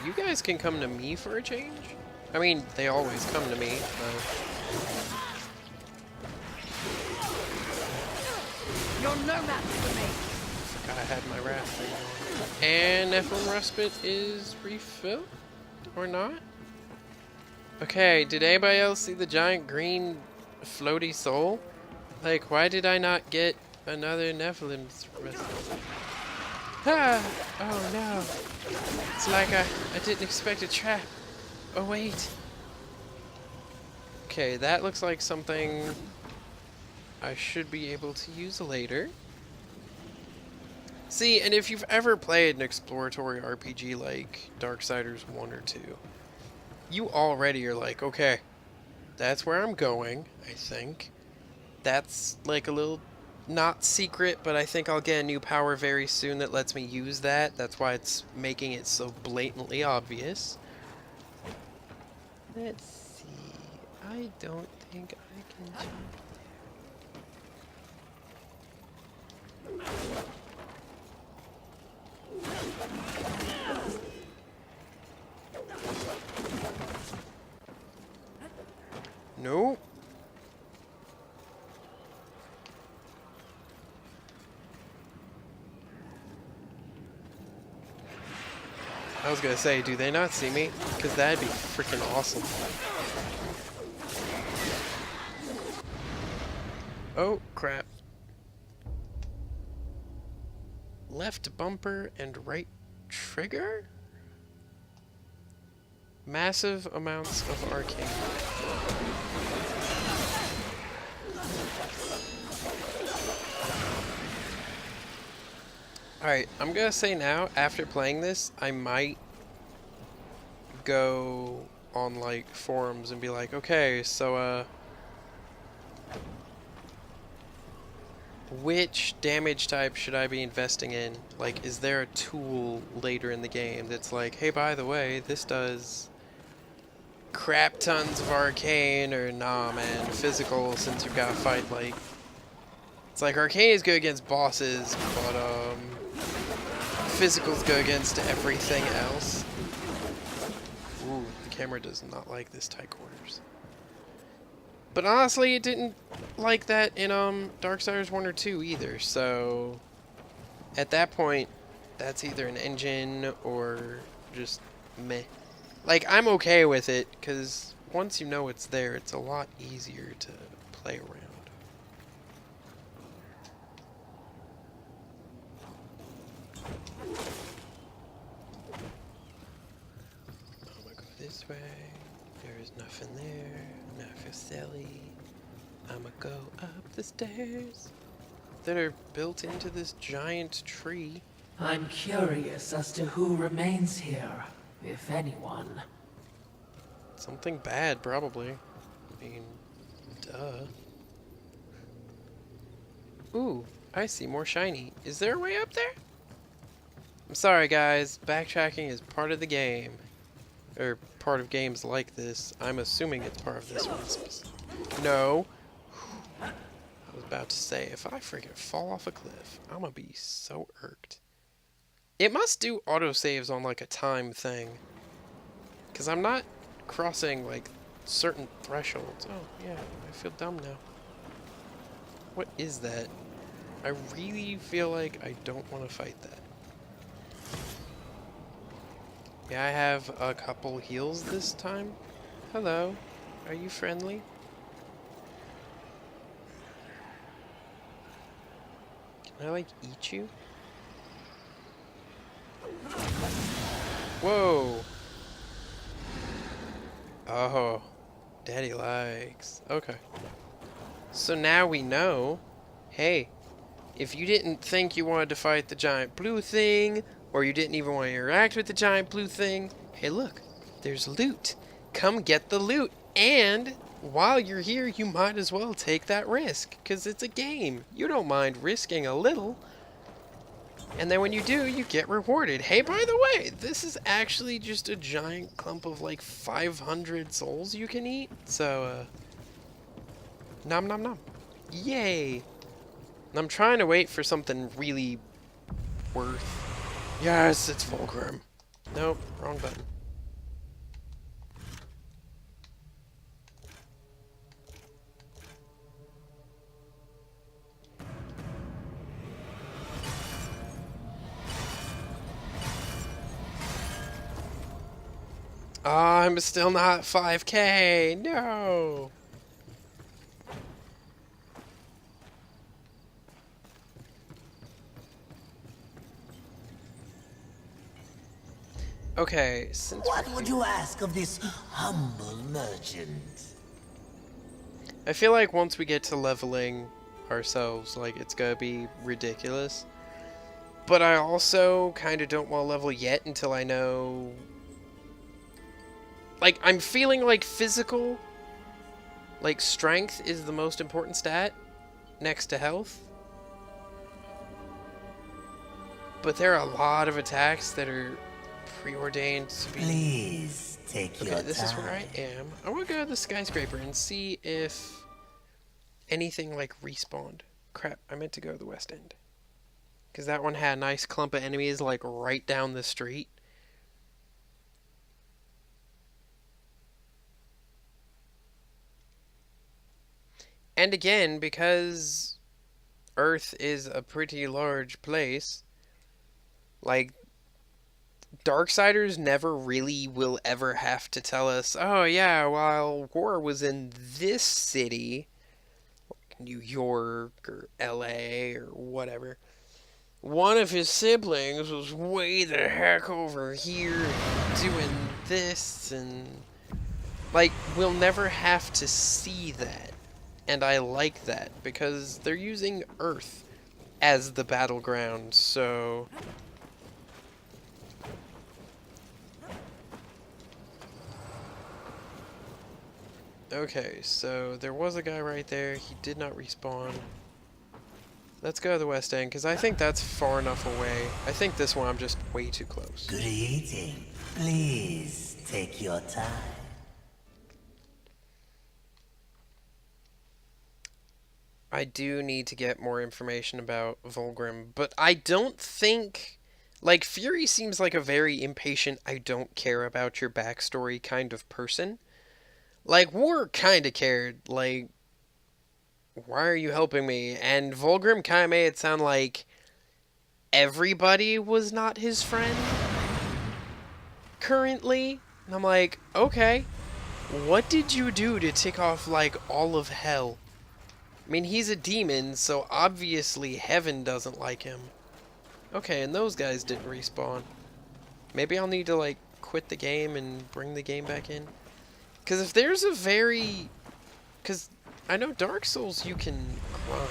You guys can come to me for a change? I mean, they always come to me, but... You're no match for me. Forgot I had my wrath thing on. And Nephilim Respite is refilled? Or not? Okay, did anybody else see the giant green floaty soul? Like, why did I not get another Nephilim Respite? Ah! Oh no! It's like I didn't expect a trap. Oh wait. Okay, that looks like something I should be able to use later. See, and if you've ever played an exploratory RPG like Darksiders 1 or 2, you already are like, okay, that's where I'm going, I think. That's like a little... not secret, but I think I'll get a new power very soon that lets me use that. That's why it's making it so blatantly obvious. Let's see. I don't think I can jump there. Nope. I was gonna say, do they not see me? Because that'd be freaking awesome. Oh, crap. Left bumper and right trigger? Massive amounts of arcane. Alright, I'm gonna say now, after playing this, I might go on, like, forums and be like, okay, so, which damage type should I be investing in? Like, is there a tool later in the game that's like, hey, by the way, this does crap tons of arcane, or nah, man, physical, since you've got to fight, like... It's like arcane is good against bosses, but, physical's good against everything else. Ooh, the camera does not like this tight quarters. But honestly, it didn't like that in, Darksiders 1 or 2 either, so... At that point, that's either an engine or just meh. Like, I'm okay with it, because once you know it's there, it's a lot easier to play around. I'm gonna go this way. There is nothing there. Nothing silly. I'm gonna go up the stairs that are built into this giant tree. I'm curious as to who remains here, if anyone. Something bad, probably. I mean, duh. Ooh, I see more shiny. Is there a way up there? I'm sorry, guys. Backtracking is part of the game. Or part of games like this. I'm assuming it's part of this one. No. I was about to say, if I freaking fall off a cliff, I'm gonna be so irked. It must do autosaves on, like, a time thing. Because I'm not crossing, like, certain thresholds. Oh, yeah, I feel dumb now. What is that? I really feel like I don't want to fight that. Yeah, I have a couple heals this time. Hello. Are you friendly? Can I, like, eat you? Whoa! Oh, daddy likes. Okay. So now we know, hey, if you didn't think you wanted to fight the giant blue thing, or you didn't even want to interact with the giant blue thing, hey look, there's loot. Come get the loot. And while you're here, you might as well take that risk, because it's a game. You don't mind risking a little. And then when you do, you get rewarded. Hey, by the way, this is actually just a giant clump of like 500 souls you can eat. So, nom nom nom. Yay! And I'm trying to wait for something really worth. Yes, it's Fulgrim. Nope, wrong button. Oh, I'm still not 5K. No. Okay, since What would you ask of this humble merchant? I feel like once we get to leveling ourselves, like, it's gonna be ridiculous. But I also kind of don't want to level yet until I know... Like, I'm feeling like physical, like, strength is the most important stat next to health. But there are a lot of attacks that are preordained to be... Please take your time. Okay, this is where I am. I want to go to the skyscraper and see if anything, like, respawned. Crap, I meant to go to the west end. Because that one had a nice clump of enemies, like, right down the street. And again, because Earth is a pretty large place, like, Darksiders never really will ever have to tell us, oh yeah, while war was in this city, New York or LA or whatever, one of his siblings was way the heck over here doing this, and, like, we'll never have to see that. And I like that, because they're using Earth as the battleground, so... Okay, so there was a guy right there. He did not respawn. Let's go to the west end, because I think that's far enough away. I think this one I'm just way too close. Greeting. Please take your time. I do need to get more information about Volgrim, but I don't think... Like, Fury seems like a very impatient, I don't care about your backstory kind of person. Like, War kinda cared, like, why are you helping me? And Volgrim kinda made it sound like everybody was not his friend currently. And I'm like, okay, what did you do to tick off, like, all of hell? I mean, he's a demon, so obviously heaven doesn't like him. Okay, and those guys didn't respawn. Maybe I'll need to, like, quit the game and bring the game back in. Because if there's a very... Because I know Dark Souls you can grind.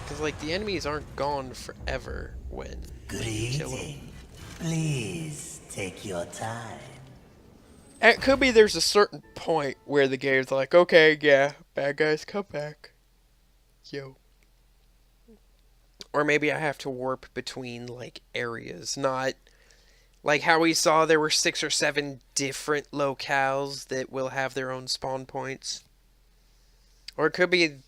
Because, like, the enemies aren't gone forever when Good you kill them. evening. Please take your time. It could be there's a certain point where the game's like, okay, yeah, bad guys come back. Yo. Or maybe I have to warp between, like, areas, not... Like how we saw there were 6 or 7 different locales that will have their own spawn points. Or it could be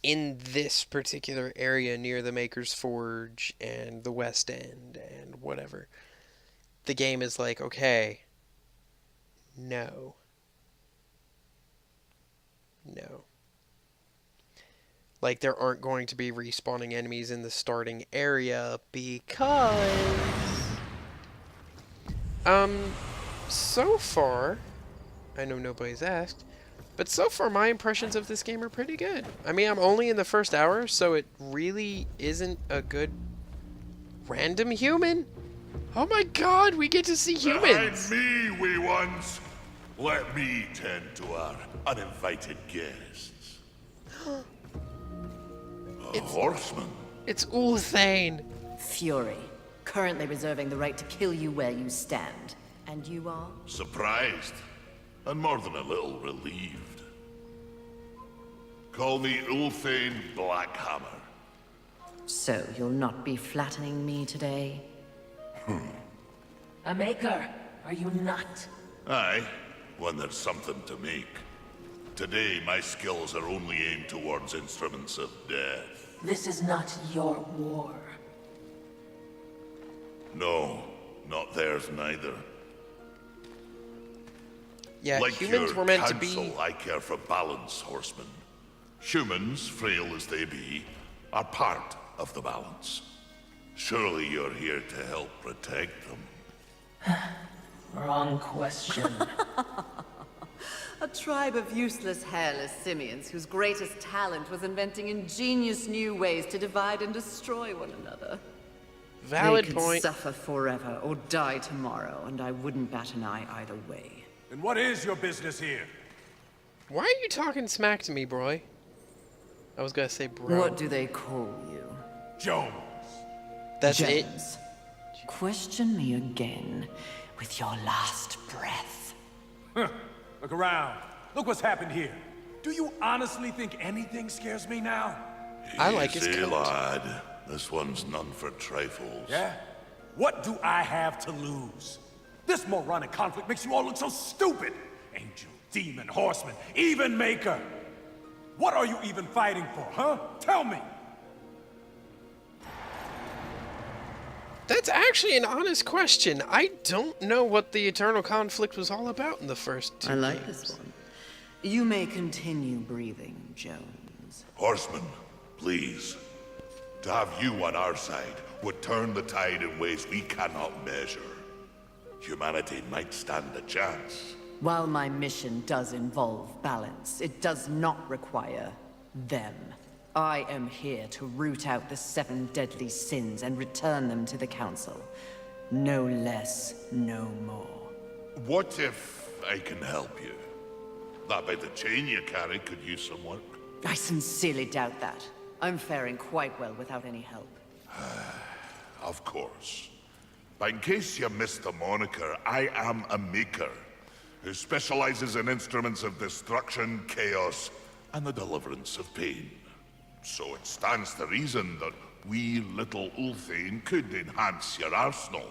in this particular area near the Maker's Forge and the West End and whatever. The game is like, okay, no. No. Like, there aren't going to be respawning enemies in the starting area because... so far, I know nobody's asked, but so far my impressions of this game are pretty good. I mean, I'm only in the first hour, so it really isn't a good random human. Oh my god, we get to see humans! Behind me, wee ones! Let me tend to our uninvited guests. A horseman? It's Ulthane. Fury, currently reserving the right to kill you where you stand. And you are? Surprised, and more than a little relieved. Call me Ulthane Blackhammer. So you'll not be flattening me today? A maker, are you not? Aye, when there's something to make. Today, my skills are only aimed towards instruments of death. This is not your war. No, not theirs neither. Yeah, Like humans your were meant council, to be... I care for balance, horsemen. Humans, frail as they be, are part of the balance. Surely you're here to help protect them. Wrong question. A tribe of useless, hairless simians whose greatest talent was inventing ingenious new ways to divide and destroy one another. Valid They could point. suffer forever or die tomorrow, and I wouldn't bat an eye either way. And what is your business here? Why are you talking smack to me, bro? I was gonna say bro. What do they call you? Jones. That's it? Jones. Question me again with your last breath. Look around. Look what's happened here. Do you honestly think anything scares me now? I like his Easy, coat. lad. This one's none for trifles. Yeah? What do I have to lose? This moronic conflict makes you all look so stupid. Angel, demon, horseman, even maker. What are you even fighting for, huh? Tell me. That's actually an honest question. I don't know what the eternal conflict was all about in the first 2 I like games. this one. You may continue breathing, Jones. Horsemen, please. To have you on our side would turn the tide in ways we cannot measure. Humanity might stand a chance. While my mission does involve balance, it does not require them. I am here to root out the 7 deadly sins and return them to the Council. No less, no more. What if I can help you? That by the chain you carry could use some work. I sincerely doubt that. I'm faring quite well without any help. Of course. But in case you missed the moniker, I am a maker who specializes in instruments of destruction, chaos, and the deliverance of pain. So it stands to reason that we little Ulthane could enhance your arsenal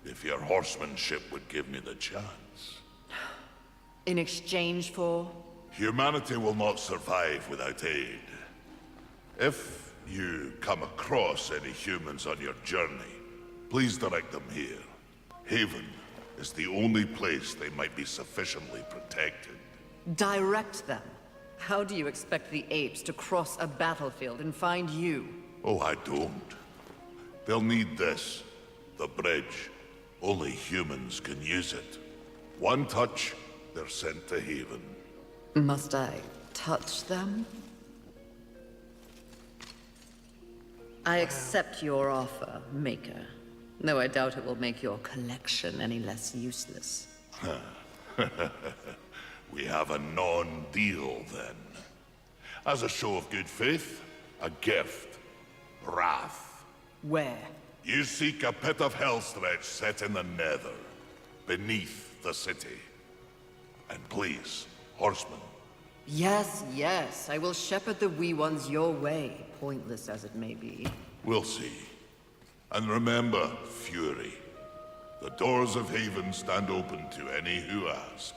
if your horsemanship would give me the chance. In exchange for... Humanity will not survive without aid. If you come across any humans on your journey, please direct them here. Haven is the only place they might be sufficiently protected. Direct them. How do you expect the apes to cross a battlefield and find you? Oh, I don't. They'll need this. The bridge. Only humans can use it. One touch, they're sent to Haven. Must I touch them? I accept your offer, Maker. Though I doubt it will make your collection any less useless. We have a non-deal, then. As a show of good faith, a gift. Wrath. Where? You seek a pit of hellstretch set in the nether, beneath the city. And please, horsemen. Yes, yes. I will shepherd the wee ones your way, pointless as it may be. We'll see. And remember, Fury. The doors of Haven stand open to any who ask.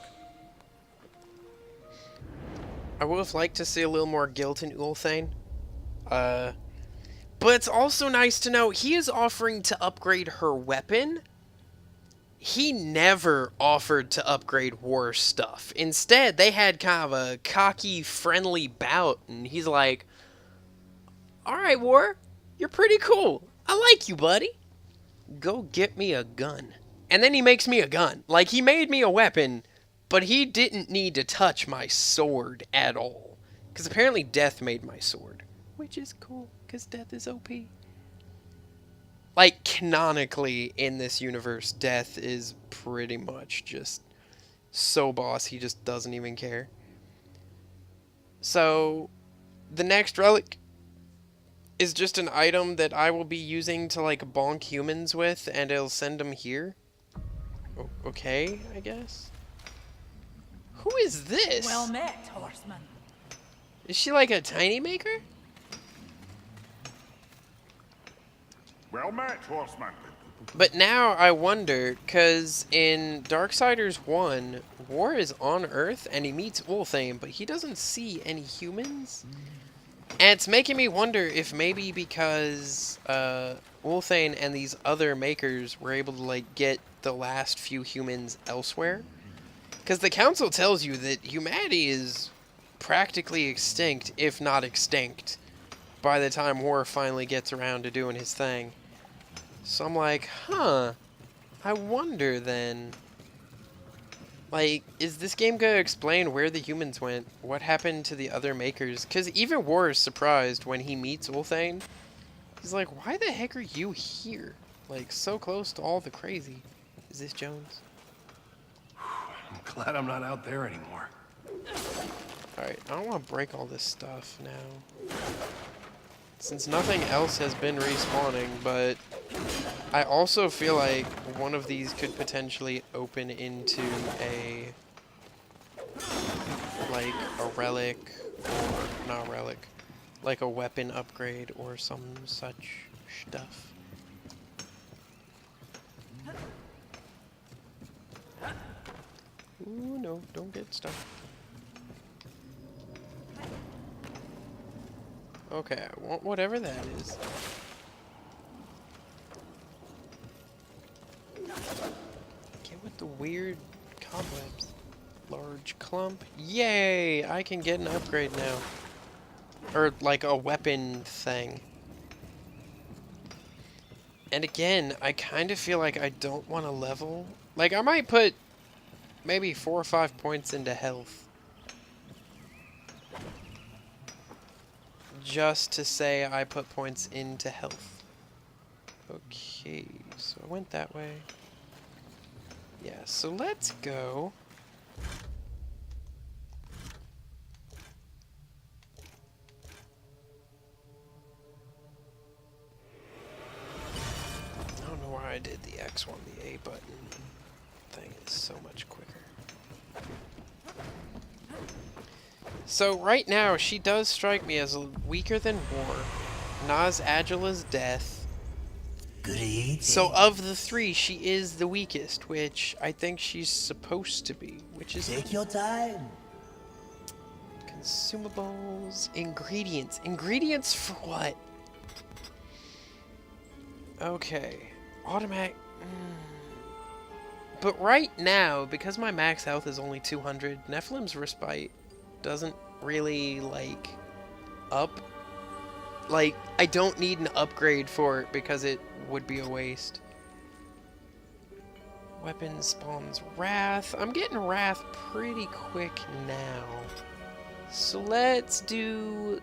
I would have liked to see a little more guilt in Ulthane. But it's also nice to know he is offering to upgrade her weapon. He never offered to upgrade War stuff. Instead, they had kind of a cocky, friendly bout, and he's like, "Alright, War, you're pretty cool. I like you, buddy. Go get me a gun." And then he makes me a gun. Like, he made me a weapon, but he didn't need to touch my sword at all. Because apparently Death made my sword. Which is cool, because Death is OP. Like, canonically, in this universe, Death is pretty much just so boss, he just doesn't even care. So, the next relic is just an item that I will be using to, like, bonk humans with, and it'll send them here. Okay, I guess. Who is this? Well met, horseman. Is she like a tiny maker? Well met, horseman. But now I wonder, because in Darksiders 1, War is on Earth and he meets Ulthane, but he doesn't see any humans. And it's making me wonder if maybe because Ulthane and these other makers were able to like get the last few humans elsewhere. Because the council tells you that humanity is practically extinct, if not extinct, by the time War finally gets around to doing his thing. So I'm like, huh, I wonder then, like, is this game going to explain where the humans went? What happened to the other makers? Because even War is surprised when he meets Ulthane. He's like, why the heck are you here? Like, so close to all the crazy. Is this Jones? I'm glad I'm not out there anymore. Alright, I don't want to break all this stuff now, since nothing else has been respawning, but I also feel like one of these could potentially open into a, like, a relic, or not relic, like a weapon upgrade or some such stuff. Ooh, no, don't get stuck. Okay, I want whatever that is. Get with the weird cobwebs. Large clump. Yay! I can get an upgrade now. Or, like, a weapon thing. And again, I kind of feel like I don't want to level. Like, I might put maybe 4 or 5 points into health. Just to say I put points into health. Okay, so I went that way. Yeah, so let's go. I don't know why I did the X1, the A button thing is so much quicker. So right now, she does strike me as weaker than War, not as agile as Death. Great. So of the three, she is the weakest, which I think she's supposed to be, which is Take your time. Consumables. Ingredients. Ingredients for what? Okay. Automatic. But right now, because my max health is only 200, Nephilim's Respite doesn't really, like, up. Like, I don't need an upgrade for it because it would be a waste. Weapon spawns Wrath. I'm getting Wrath pretty quick now. So let's do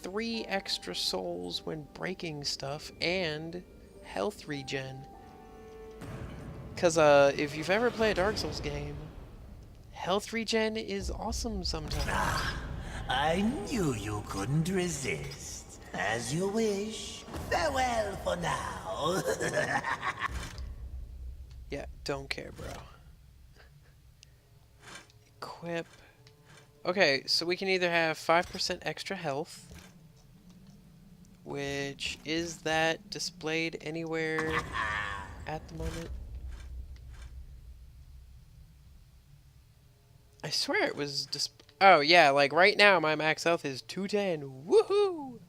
3 extra souls when breaking stuff and health regen. Because if you've ever played a Dark Souls game, health regen is awesome sometimes. I knew you couldn't resist. As you wish. Farewell for now. Yeah, don't care, bro. Equip. Okay, so we can either have 5% extra health, which is that displayed anywhere at the moment? I swear it was oh yeah, like right now my max health is 210. Woohoo!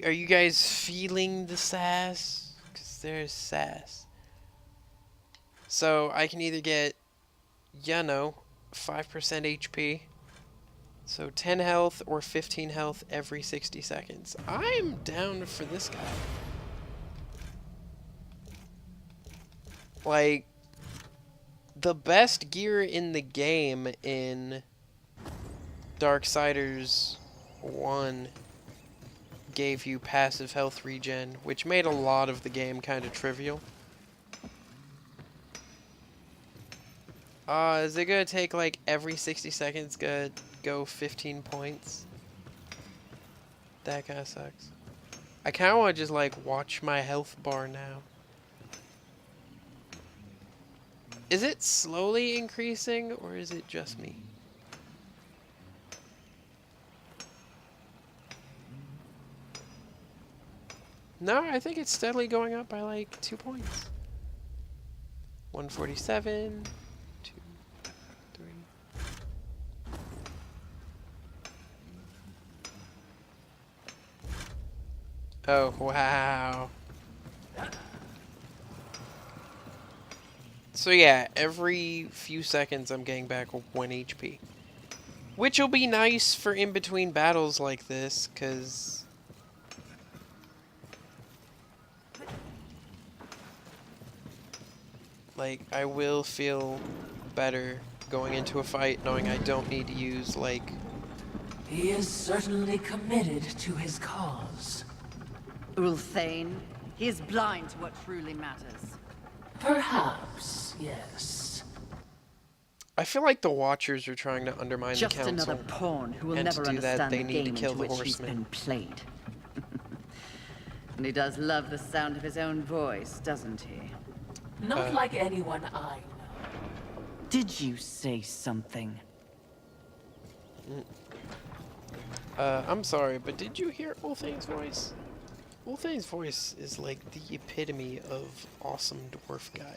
Are you guys feeling the sass? Cause there's sass. So I can either get, 5% HP. So 10 health or 15 health every 60 seconds. I'm down for this guy. Like, the best gear in the game in Darksiders 1 gave you passive health regen, which made a lot of the game kind of trivial. Is it gonna take like every 60 seconds go 15 points? That kinda sucks. I kinda wanna just like watch my health bar now. Is it slowly increasing or is it just me? No, I think it's steadily going up by like 2 points. 147. Oh, wow. So yeah, every few seconds I'm getting back 1 HP. Which will be nice for in between battles like this, because... like, I will feel better going into a fight knowing I don't need to use, like... He is certainly committed to his cause. Ulthane, he is blind to what truly matters. Perhaps, yes. I feel like the Watchers are trying to undermine Just the Council. another pawn who will and never to do that, understand they the need game to kill into the which he's Horsemen. been played. And he does love the sound of his own voice, doesn't he? Not like anyone I know. Did you say something? I'm sorry, but did you hear Ulthane's voice? Ulthane's voice is like the epitome of awesome dwarf guy.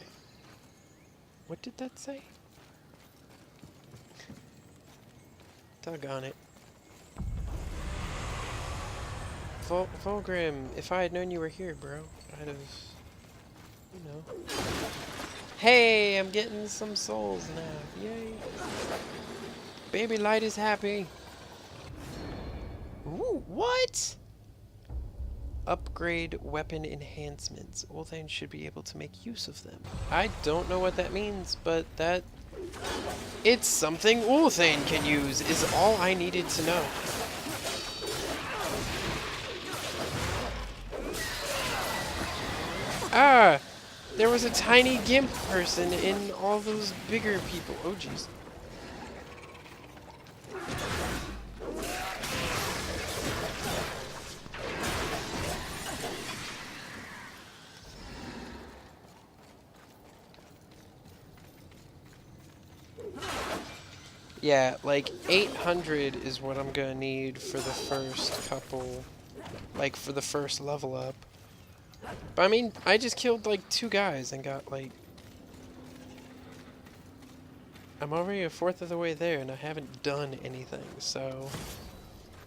What did that say? Doggone it. Volgrim, if I had known you were here, bro, I'd have, you know. Hey, I'm getting some souls now. Yay. Baby Light is happy. Ooh, what? Upgrade weapon enhancements. Ulthane should be able to make use of them. I don't know what that means, but that... it's something Ulthane can use, is all I needed to know. Ah! There was a tiny gimp person in all those bigger people. Oh, jeez. Yeah, like 800 is what I'm gonna need for the first couple, like for the first level up. But I mean, I just killed like 2 guys and got like I'm already a fourth of the way there and I haven't done anything, so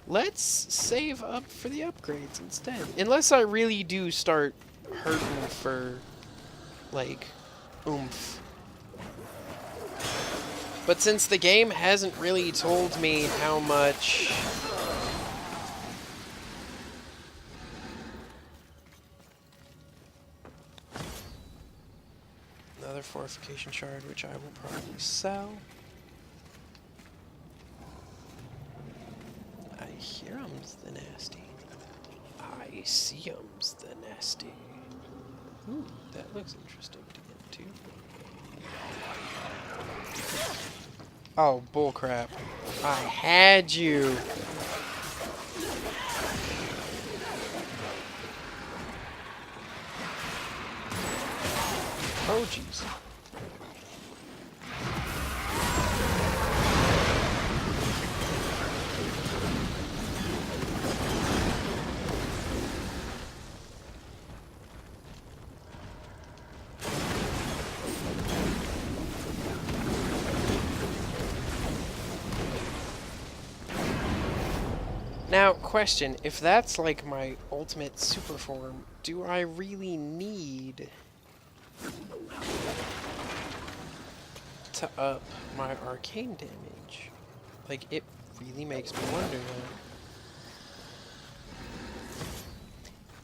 let's save up for the upgrades instead. Unless I really do start hurting for, like, oomph. But since the game hasn't really told me how much... Another fortification shard, which I will probably sell. I hear 'em's the nasty. I see 'em's the nasty. Ooh, that looks interesting to get to. Oh, bullcrap. I had you! Oh, jeez. Now, question, if that's like my ultimate super form, do I really need to up my arcane damage? Like, it really makes me wonder that.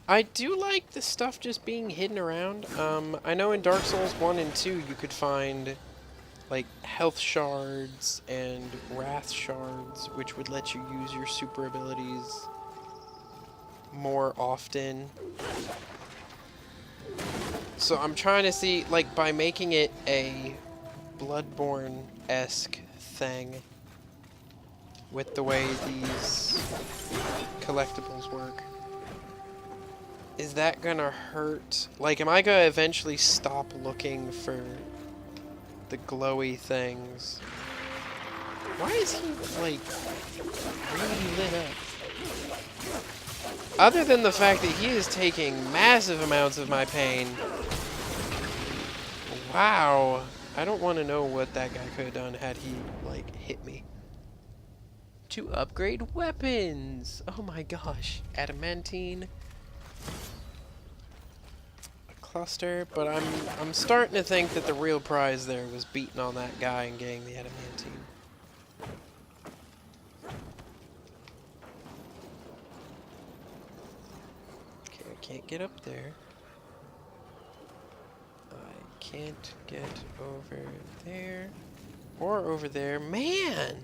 I do like the stuff just being hidden around. I know in Dark Souls 1 and 2 you could find like health shards and wrath shards, which would let you use your super abilities more often. So I'm trying to see, like, by making it a Bloodborne-esque thing with the way these collectibles work, is that gonna hurt? Like, am I gonna eventually stop looking for the glowy things? Why is he, like, really lit up? Other than the fact that he is taking massive amounts of my pain. Wow. I don't want to know what that guy could have done had he, like, hit me. To upgrade weapons! Oh my gosh. Adamantine. Cluster, but I'm starting to think that the real prize there was beating on that guy and getting the adamantine. Okay, I can't get up there. I can't get over there. Or over there. Man!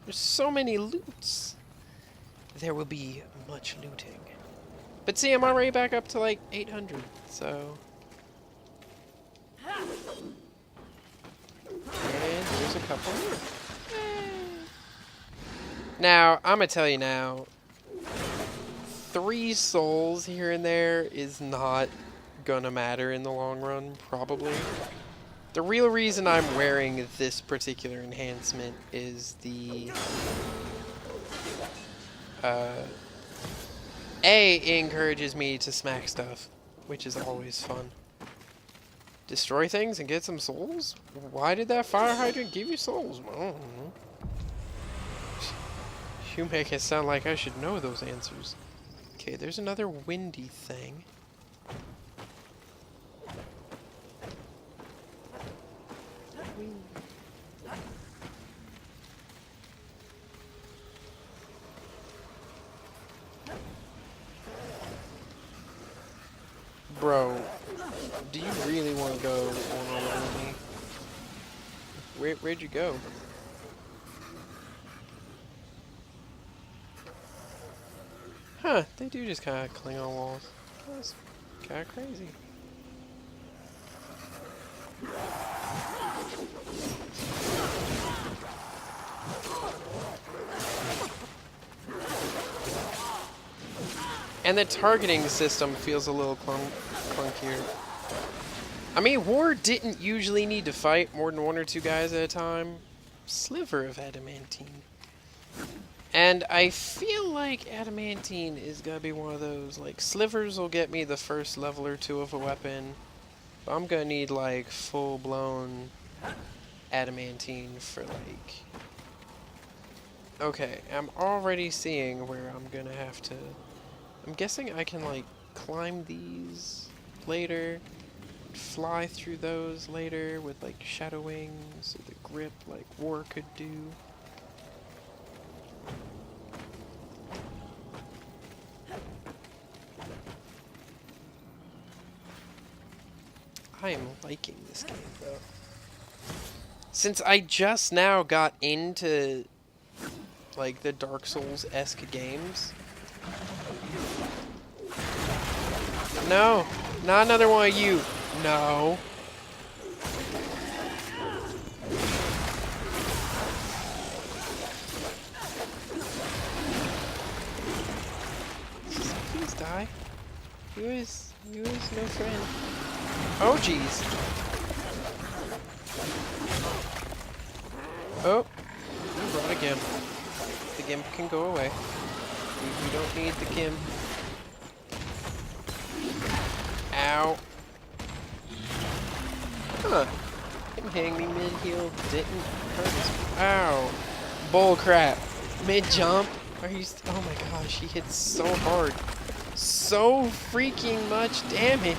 There's so many loots! There will be much looting. But see, I'm already back up to like 800, so... And there's a couple more. Now, I'm gonna tell you now, 3 souls here and there is not gonna matter in the long run, probably. The real reason I'm wearing this particular enhancement is the... it encourages me to smack stuff, which is always fun. Destroy things and get some souls? Why did that fire hydrant give you souls? I don't know. You make it sound like I should know those answers. Okay, there's another windy thing. Bro, do you really want to go one-on-one with me? Where'd you go? Huh, they do just kind of cling on walls. That's kind of crazy. And the targeting system feels a little clunkier. I mean, War didn't usually need to fight more than 1 or 2 guys at a time. Sliver of adamantine. And I feel like adamantine is gonna be one of those, like, slivers will get me the first level or 2 of a weapon. But I'm gonna need, like, full-blown adamantine for like... Okay, I'm already seeing where I'm gonna have to... I'm guessing I can like climb these later, fly through those later with like shadow wings or the grip like War could do. I am liking this game though. Since I just now got into like the Dark Souls-esque games. No, not another one of you. No. Please die. You is no friend. Oh jeez. Oh, you brought a gimp. The gimp can go away. We don't need the gimp. Ow. Huh. Him hitting me mid-heal didn't hurt us. Ow. Bull crap. Mid-jump? Are you... Oh my gosh, he hits so hard. So freaking much damage.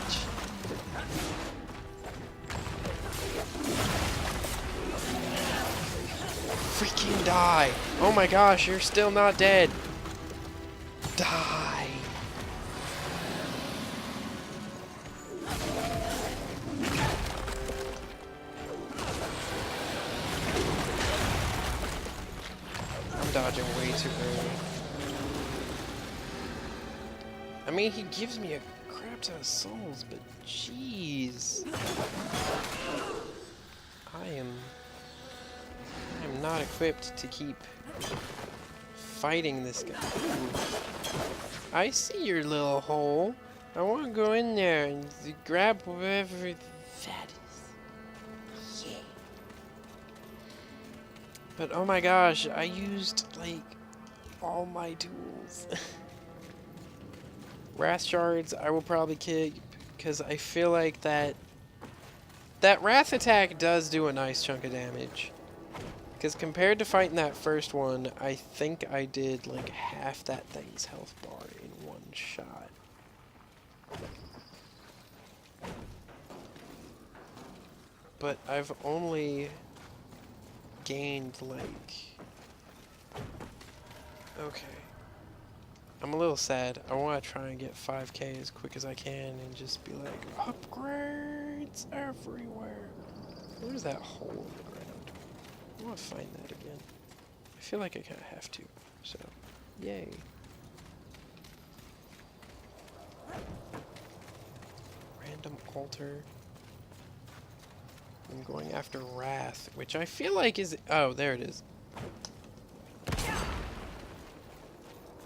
Freaking die. Oh my gosh, you're still not dead. Die. I'm dodging way too early. I mean, he gives me a crap ton of souls, but jeez. I am not equipped to keep fighting this guy. Ooh. I see your little hole. I want to go in there and grab whatever that is. Yeah. But oh my gosh, I used like all my tools. Wrath shards I will probably kick because I feel like that wrath attack does do a nice chunk of damage. Because compared to fighting that first one, I think I did like half that thing's health bar in one shot. But I've only gained like... Okay. I'm a little sad. I want to try and get 5k as quick as I can and just be like, upgrades everywhere. Where's that hole in the ground? I want to find that again. I feel like I kind of have to, so yay. Random altar. I'm going after Wrath, which I feel like is... Oh, there it is.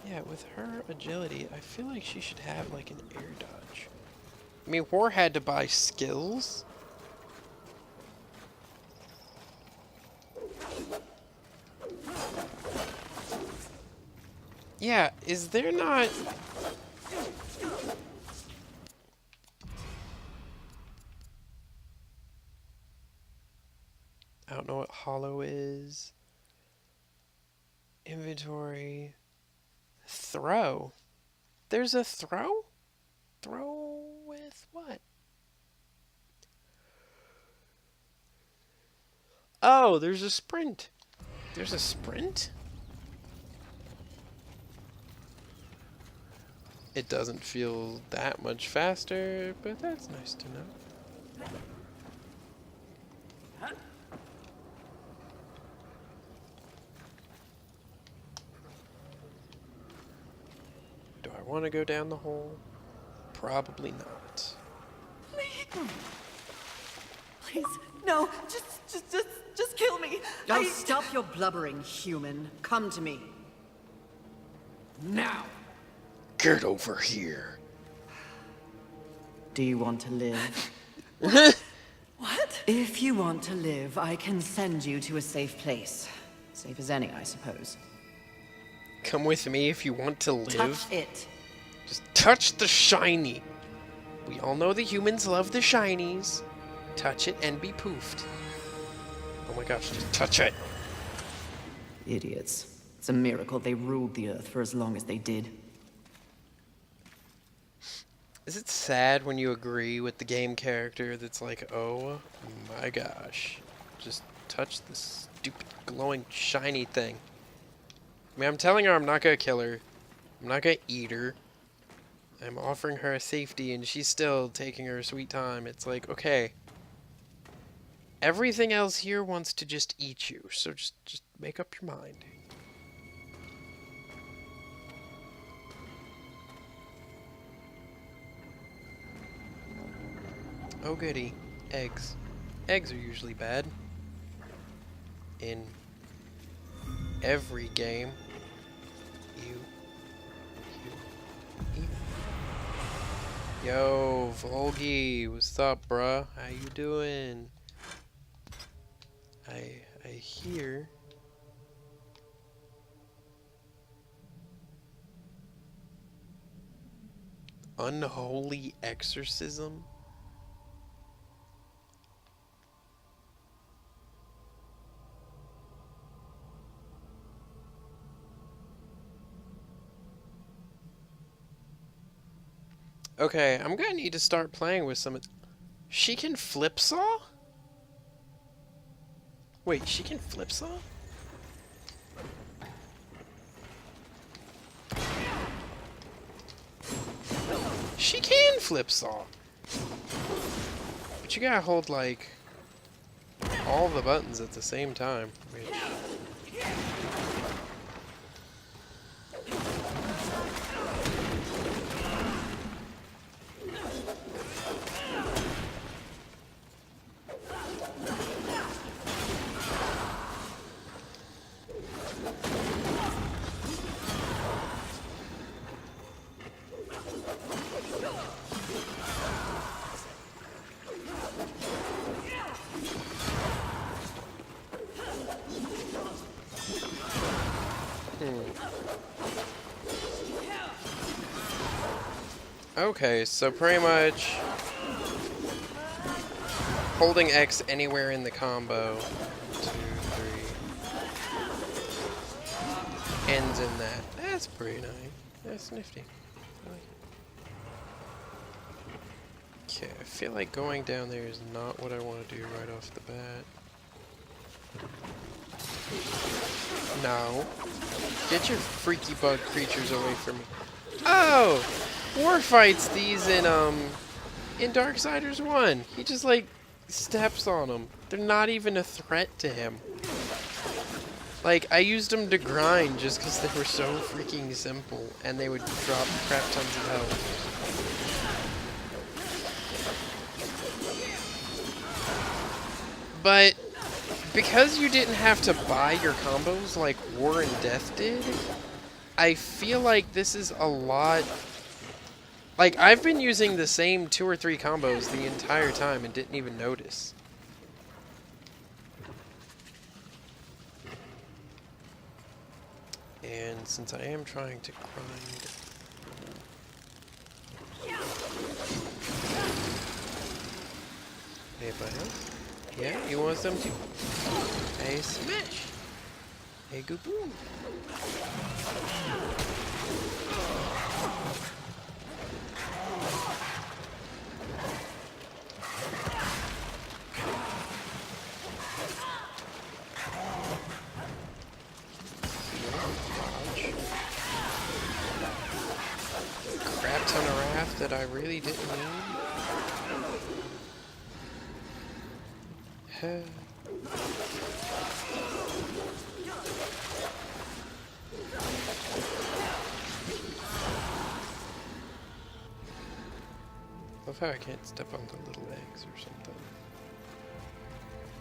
Yeah, with her agility, I feel like she should have like an air dodge. I mean, War had to buy skills. Yeah, is there not... I don't know what hollow is. Inventory. Throw. There's a throw? Throw with what? Oh, there's a sprint. There's a sprint? It doesn't feel that much faster, but that's nice to know. Do I want to go down the hole? Probably not. Please, no, just kill me. Oh, stop your blubbering, human. Come to me. Now. Get over here. Do you want to live? What? If you want to live, I can send you to a safe place. Safe as any, I suppose. Come with me if you want to live. Touch it. Just touch the shiny. We all know the humans love the shinies. Touch it and be poofed. Oh my gosh, just touch it. Idiots. It's a miracle they ruled the Earth for as long as they did. Is it sad when you agree with the game character that's like, oh my gosh, just touch this stupid glowing shiny thing? I mean, I'm telling her I'm not gonna kill her. I'm not gonna eat her. I'm offering her a safety and she's still taking her sweet time. It's like, okay. Everything else here wants to just eat you, so just make up your mind. Oh goody, eggs. Eggs are usually bad. In every game. You. Yo, Volgy, what's up, bruh? How you doing? I hear... Unholy exorcism? Okay, I'm gonna need to start playing with some... She can flip saw? Wait, she can flip saw? She can flip saw! But you gotta hold, like, all the buttons at the same time, which... Okay, so pretty much holding X anywhere in the combo, 1, 2, 3, ends in that. That's pretty nice. That's nifty. Okay, I feel like going down there is not what I want to do right off the bat. No. Get your freaky bug creatures away from me. Oh! War fights these in Darksiders 1. He just, like, steps on them. They're not even a threat to him. Like, I used them to grind just because they were so freaking simple, and they would drop crap tons of health. But because you didn't have to buy your combos like War and Death did, I feel like this is a lot... Like, I've been using the same 2 or 3 combos the entire time and didn't even notice. And since I am trying to grind... Anybody else? Yeah, you want some too? Hey, smash! Hey, go boom! Crap ton of wrath that I really didn't need. Love how I can't step on the little eggs or something.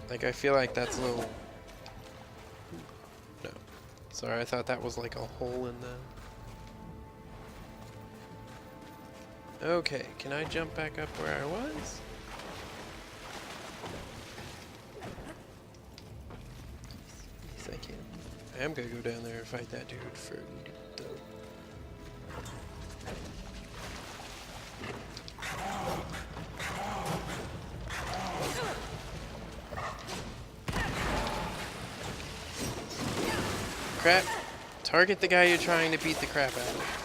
Like, I feel like that's a little... No. Sorry, I thought that was like a hole in the... Okay, can I jump back up where I was? Yes, I can. I am gonna go down there and fight that dude for a minute, though. Crap. Target the guy you're trying to beat the crap out of.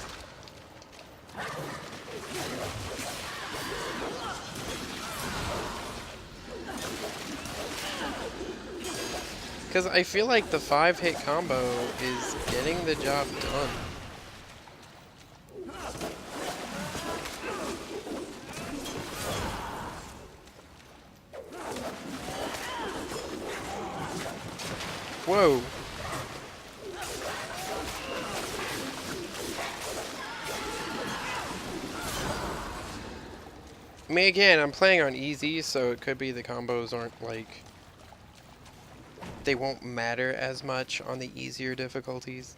Because I feel like the 5-hit combo is getting the job done. Whoa. I mean, again, I'm playing on easy, so it could be the combos aren't like... they won't matter as much on the easier difficulties.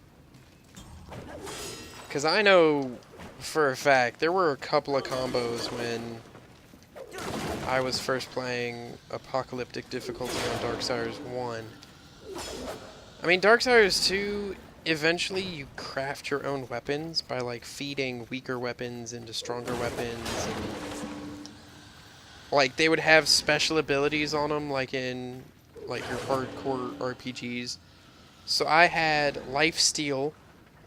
Because I know for a fact there were a couple of combos when I was first playing apocalyptic difficulty on Darksiders 1. I mean, Darksiders 2, eventually you craft your own weapons by like feeding weaker weapons into stronger weapons. And, like, they would have special abilities on them, like in like your hardcore RPGs. So I had Lifesteal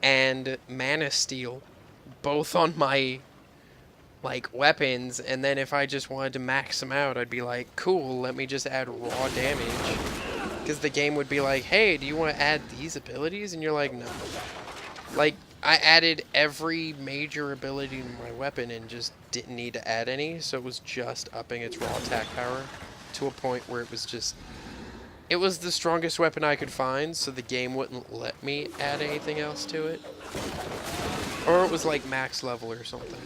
and Mana Steal both on my like weapons, and then if I just wanted to max them out, I'd be like, cool, let me just add raw damage. Because the game would be like, hey, do you want to add these abilities? And you're like, no. Like, I added every major ability in my weapon and just didn't need to add any, so it was just upping its raw attack power to a point where it was just... it was the strongest weapon I could find, so the game wouldn't let me add anything else to it. Or it was like max level or something.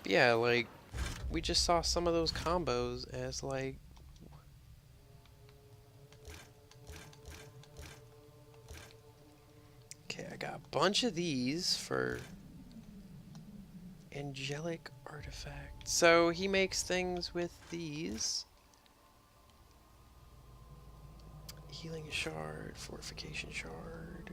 Yeah, like, we just saw some of those combos as, like... okay, I got a bunch of these for angelic artifacts. So he makes things with these. Healing shard, fortification shard.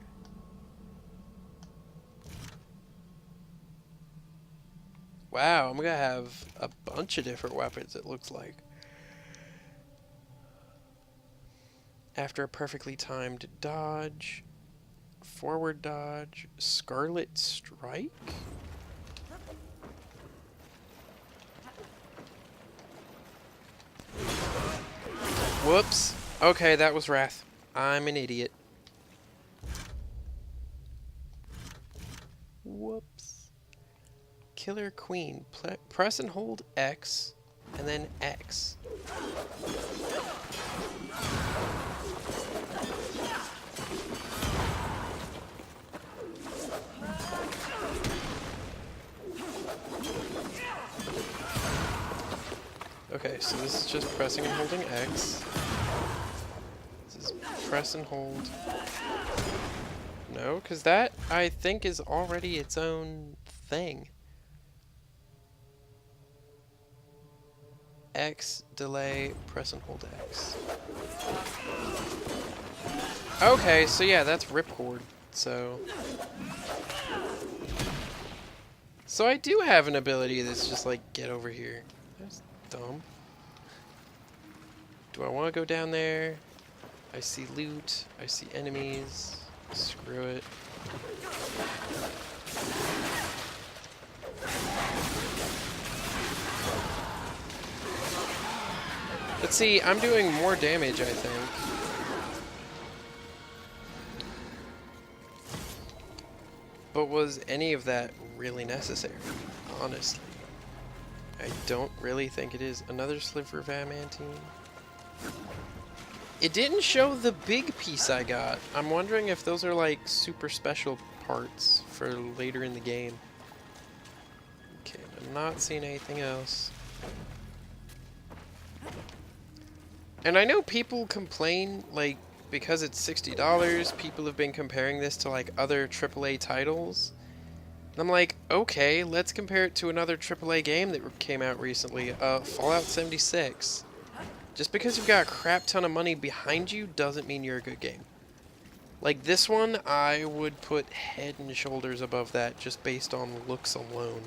Wow, I'm gonna have a bunch of different weapons, it looks like. After a perfectly timed dodge, forward dodge, Scarlet Strike? Whoops. Okay, that was Wrath. I'm an idiot. Whoops. Killer Queen. Press and hold X, and then X. Okay, so this is just pressing and holding X. This is press and hold. No, because that, I think, is already its own thing. X, delay, press and hold X. Okay, so yeah, that's Ripcord. So I do have an ability that's just like, get over here. That's dumb. Do I want to go down there? I see loot. I see enemies. Screw it. But see, I'm doing more damage, I think. But was any of that really necessary? Honestly. I don't really think it is. Another sliver of adamantine. It didn't show the big piece I got. I'm wondering if those are like super special parts for later in the game. Okay, I'm not seeing anything else. And I know people complain, like, because it's $60, people have been comparing this to, like, other AAA titles. And I'm like, okay, let's compare it to another AAA game that came out recently, Fallout 76. Just because you've got a crap ton of money behind you doesn't mean you're a good game. Like, this one, I would put head and shoulders above that just based on looks alone.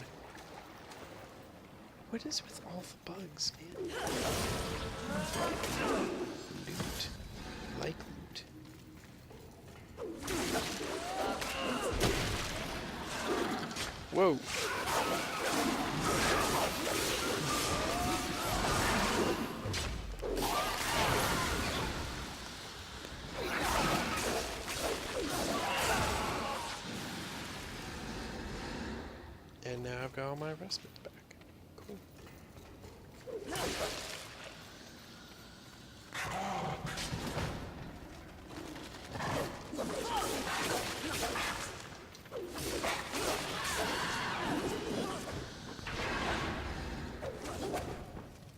What is with all the bugs, man? Loot. Like loot. Whoa. And now I've got all my respites back. Cool.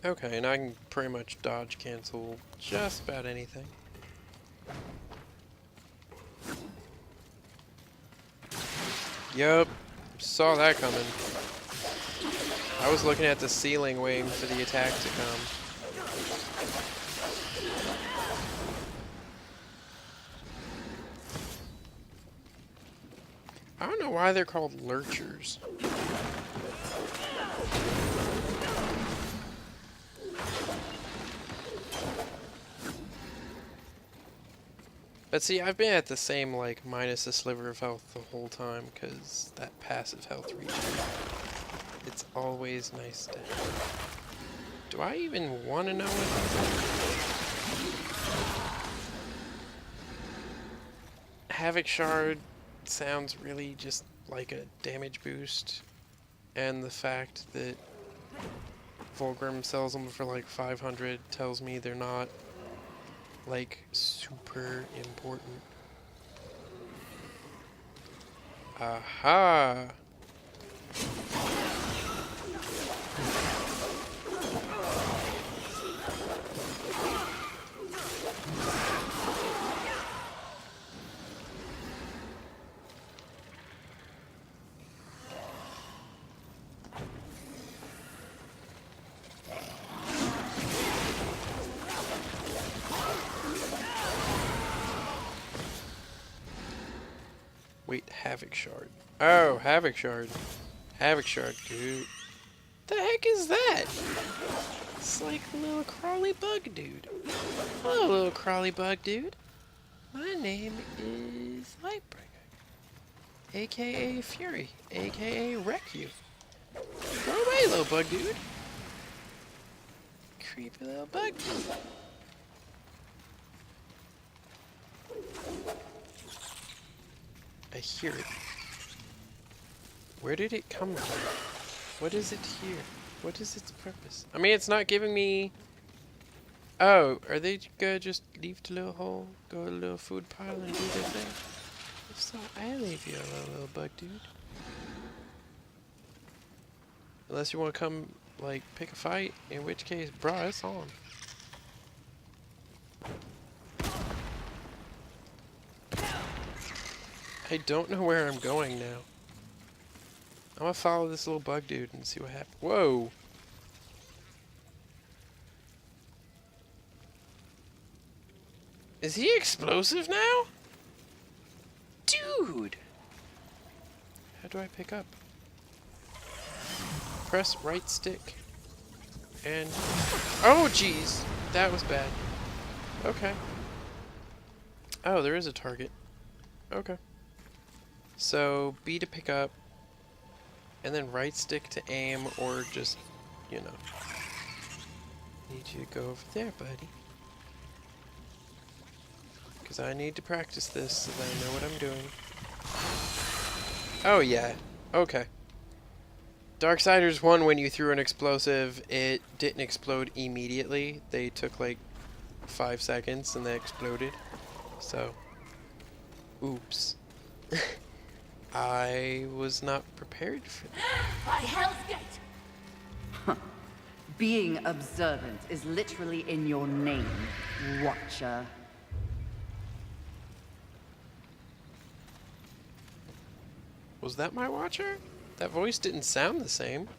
Okay, and I can pretty much dodge cancel just about anything. Yup, saw that coming. I was looking at the ceiling waiting for the attack to come. I don't know why they're called lurchers. But see, I've been at the same, like, minus a sliver of health the whole time, because that passive health regen. It's always nice to have. Do I even want to know what Havoc Shard sounds really just like a damage boost, and the fact that Vulgrim sells them for like 500 tells me they're not like super important. Aha! Wait, Havoc Shard. Oh, Havoc Shard. Havoc Shard, dude. The heck is that? It's like a little crawly bug dude. Hello, little crawly bug dude. My name is Lytbringr, aka Fury, aka Wreck You. Go away, little bug dude. Creepy little bug dude. I hear it. Where did it come from? What is it here? What is its purpose? I mean, it's not giving me... Oh, are they gonna just leave the little hole, go to the little food pile and do their thing? If so, I'll leave you alone, little bug dude. Unless you want to come, like, pick a fight, in which case, bruh, it's on. I don't know where I'm going now. I'm gonna follow this little bug dude and see what happens. Whoa! Is he explosive now? Dude! How do I pick up? Press right stick. And... Oh, jeez! That was bad. Okay. Oh, there is a target. Okay. So, B to pick up, and then right stick to aim, or just, you know. Need you to go over there, buddy. Because I need to practice this so that I know what I'm doing. Oh, yeah. Okay. Darksiders 1, when you threw an explosive, it didn't explode immediately. They took like 5 seconds and they exploded. So, oops. I was not prepared for that. By Hell's Gate! Being observant is literally in your name, Watcher. Was that my watcher? That voice didn't sound the same.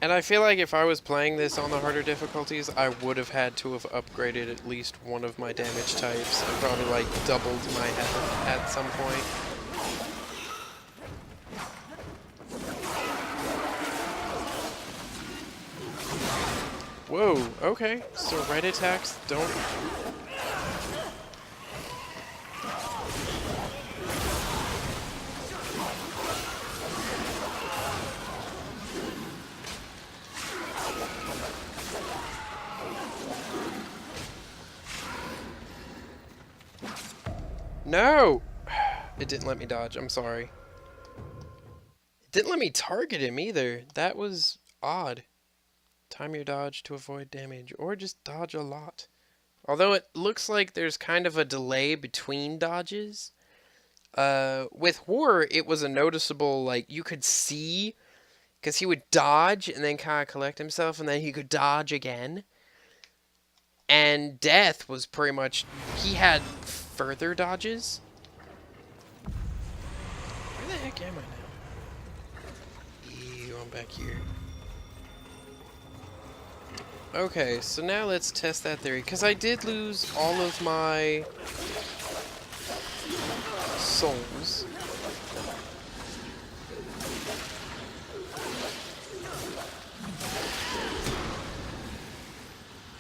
And I feel like if I was playing this on the harder difficulties, I would have had to have upgraded at least one of my damage types and probably like doubled my health at some point. Whoa, okay. So right attacks don't... No! It didn't let me dodge, I'm sorry. It didn't let me target him either. That was odd. Time your dodge to avoid damage, or just dodge a lot. Although it looks like there's kind of a delay between dodges. With horror, it was a noticeable, like, you could see, because he would dodge and then kind of collect himself, and then he could dodge again. And death was pretty much, he had further dodges. Where the heck am I now? Ew, I'm back here. Okay, so now let's test that theory, because I did lose all of my souls.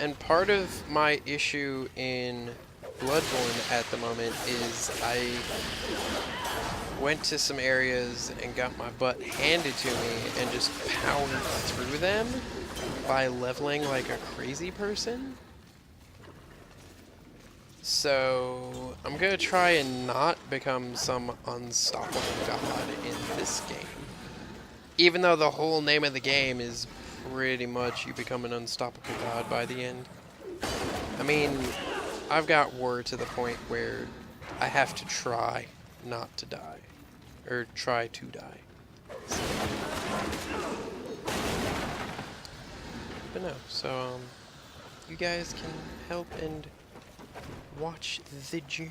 And part of my issue in Bloodborne at the moment is I went to some areas and got my butt handed to me and just powered through them by leveling like a crazy person. So I'm gonna try and not become some unstoppable god in this game. Even though the whole name of the game is pretty much you become an unstoppable god by the end. I mean, I've got war to the point where I have to try not to die. Or try to die. But no, so you guys can help and watch the journey.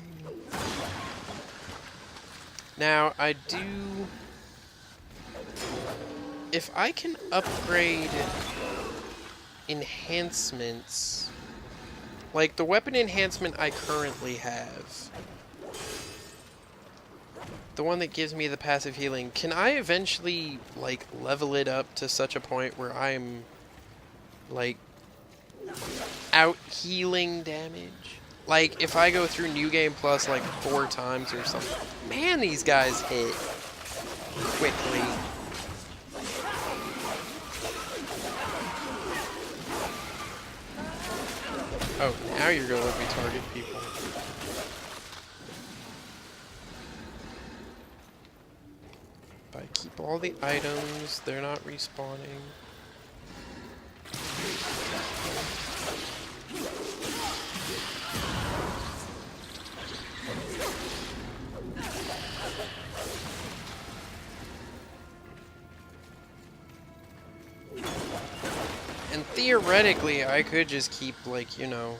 Now, I do... If I can upgrade enhancements, like the weapon enhancement I currently have, the one that gives me the passive healing, can I eventually, like, level it up to such a point where I'm, like, out healing damage? Like, if I go through New Game Plus, like, 4 times or something. Man, these guys hit quickly. Oh, now you're gonna let me target people. If I keep all the items, they're not respawning. And theoretically, I could just keep, like, you know,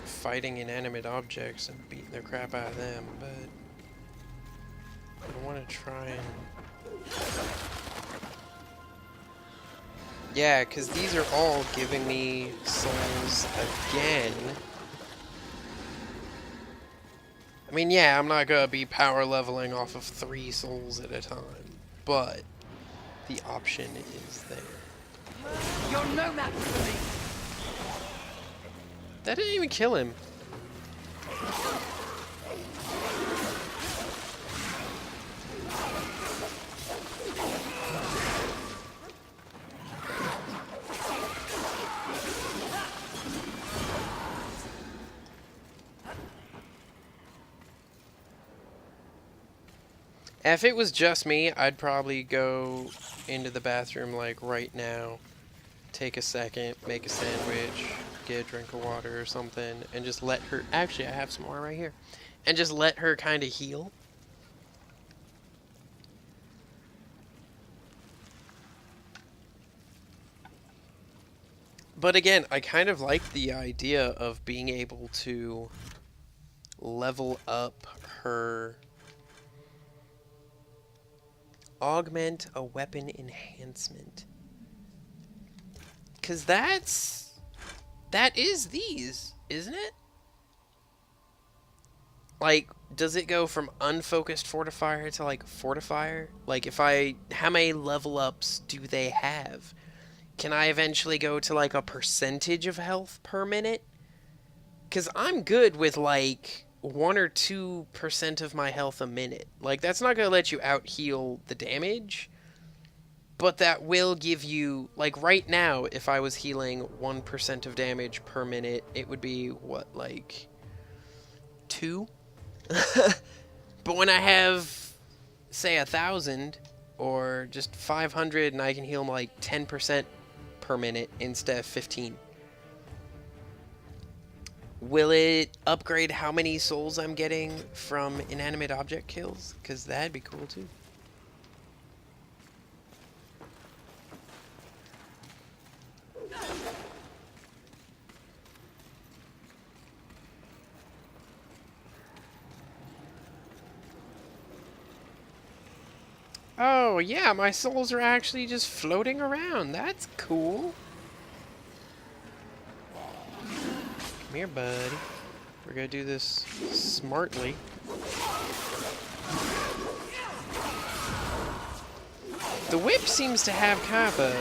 fighting inanimate objects and beating the crap out of them, but I want to try and... Yeah, because these are all giving me souls again. I mean, yeah, I'm not going to be power leveling off of 3 souls at a time, but the option is there. You're no match for me. That didn't even kill him. If it was just me, I'd probably go into the bathroom like right now, take a second, make a sandwich, get a drink of water or something, and just let her... Actually, I have some more right here. And just let her kind of heal. But again, I kind of like the idea of being able to level up her... Augment a weapon enhancement. Because that is these, isn't it? Like, does it go from unfocused fortifier to, like, fortifier? Like, how many level ups do they have? Can I eventually go to, like, a percentage of health per minute? Because I'm good with, like, 1 or 2% of my health a minute. Like, that's not going to let you out-heal the damage. But that will give you, like, right now, if I was healing 1% of damage per minute, it would be, what, like, 2? But when I have, say, 1,000 or just 500 and I can heal like 10% per minute instead of 15, will it upgrade how many souls I'm getting from inanimate object kills? Because that'd be cool too. Oh, yeah, my souls are actually just floating around. That's cool. Come here, buddy. We're gonna do this smartly. The whip seems to have kind of a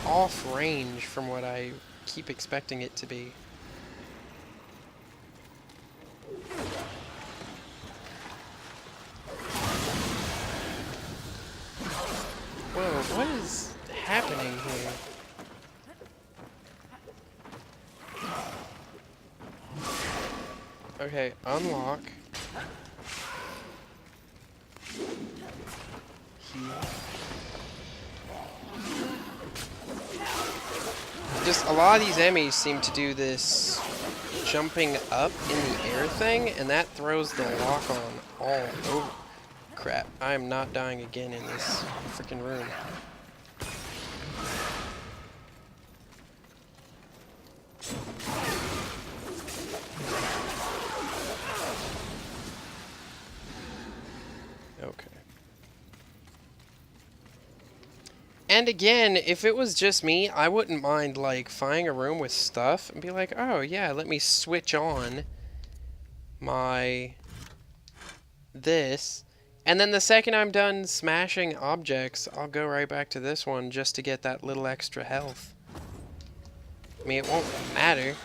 off range from what I keep expecting it to be. Whoa, what is happening here? Okay, unlock. Heal. Just a lot of these enemies seem to do this jumping up in the air thing, and that throws the lock on all over. Crap, I am not dying again in this freaking room. Okay. And again, if it was just me, I wouldn't mind, like, finding a room with stuff and be like, oh, yeah, let me switch on my this. And then the second I'm done smashing objects, I'll go right back to this one just to get that little extra health. I mean, it won't matter.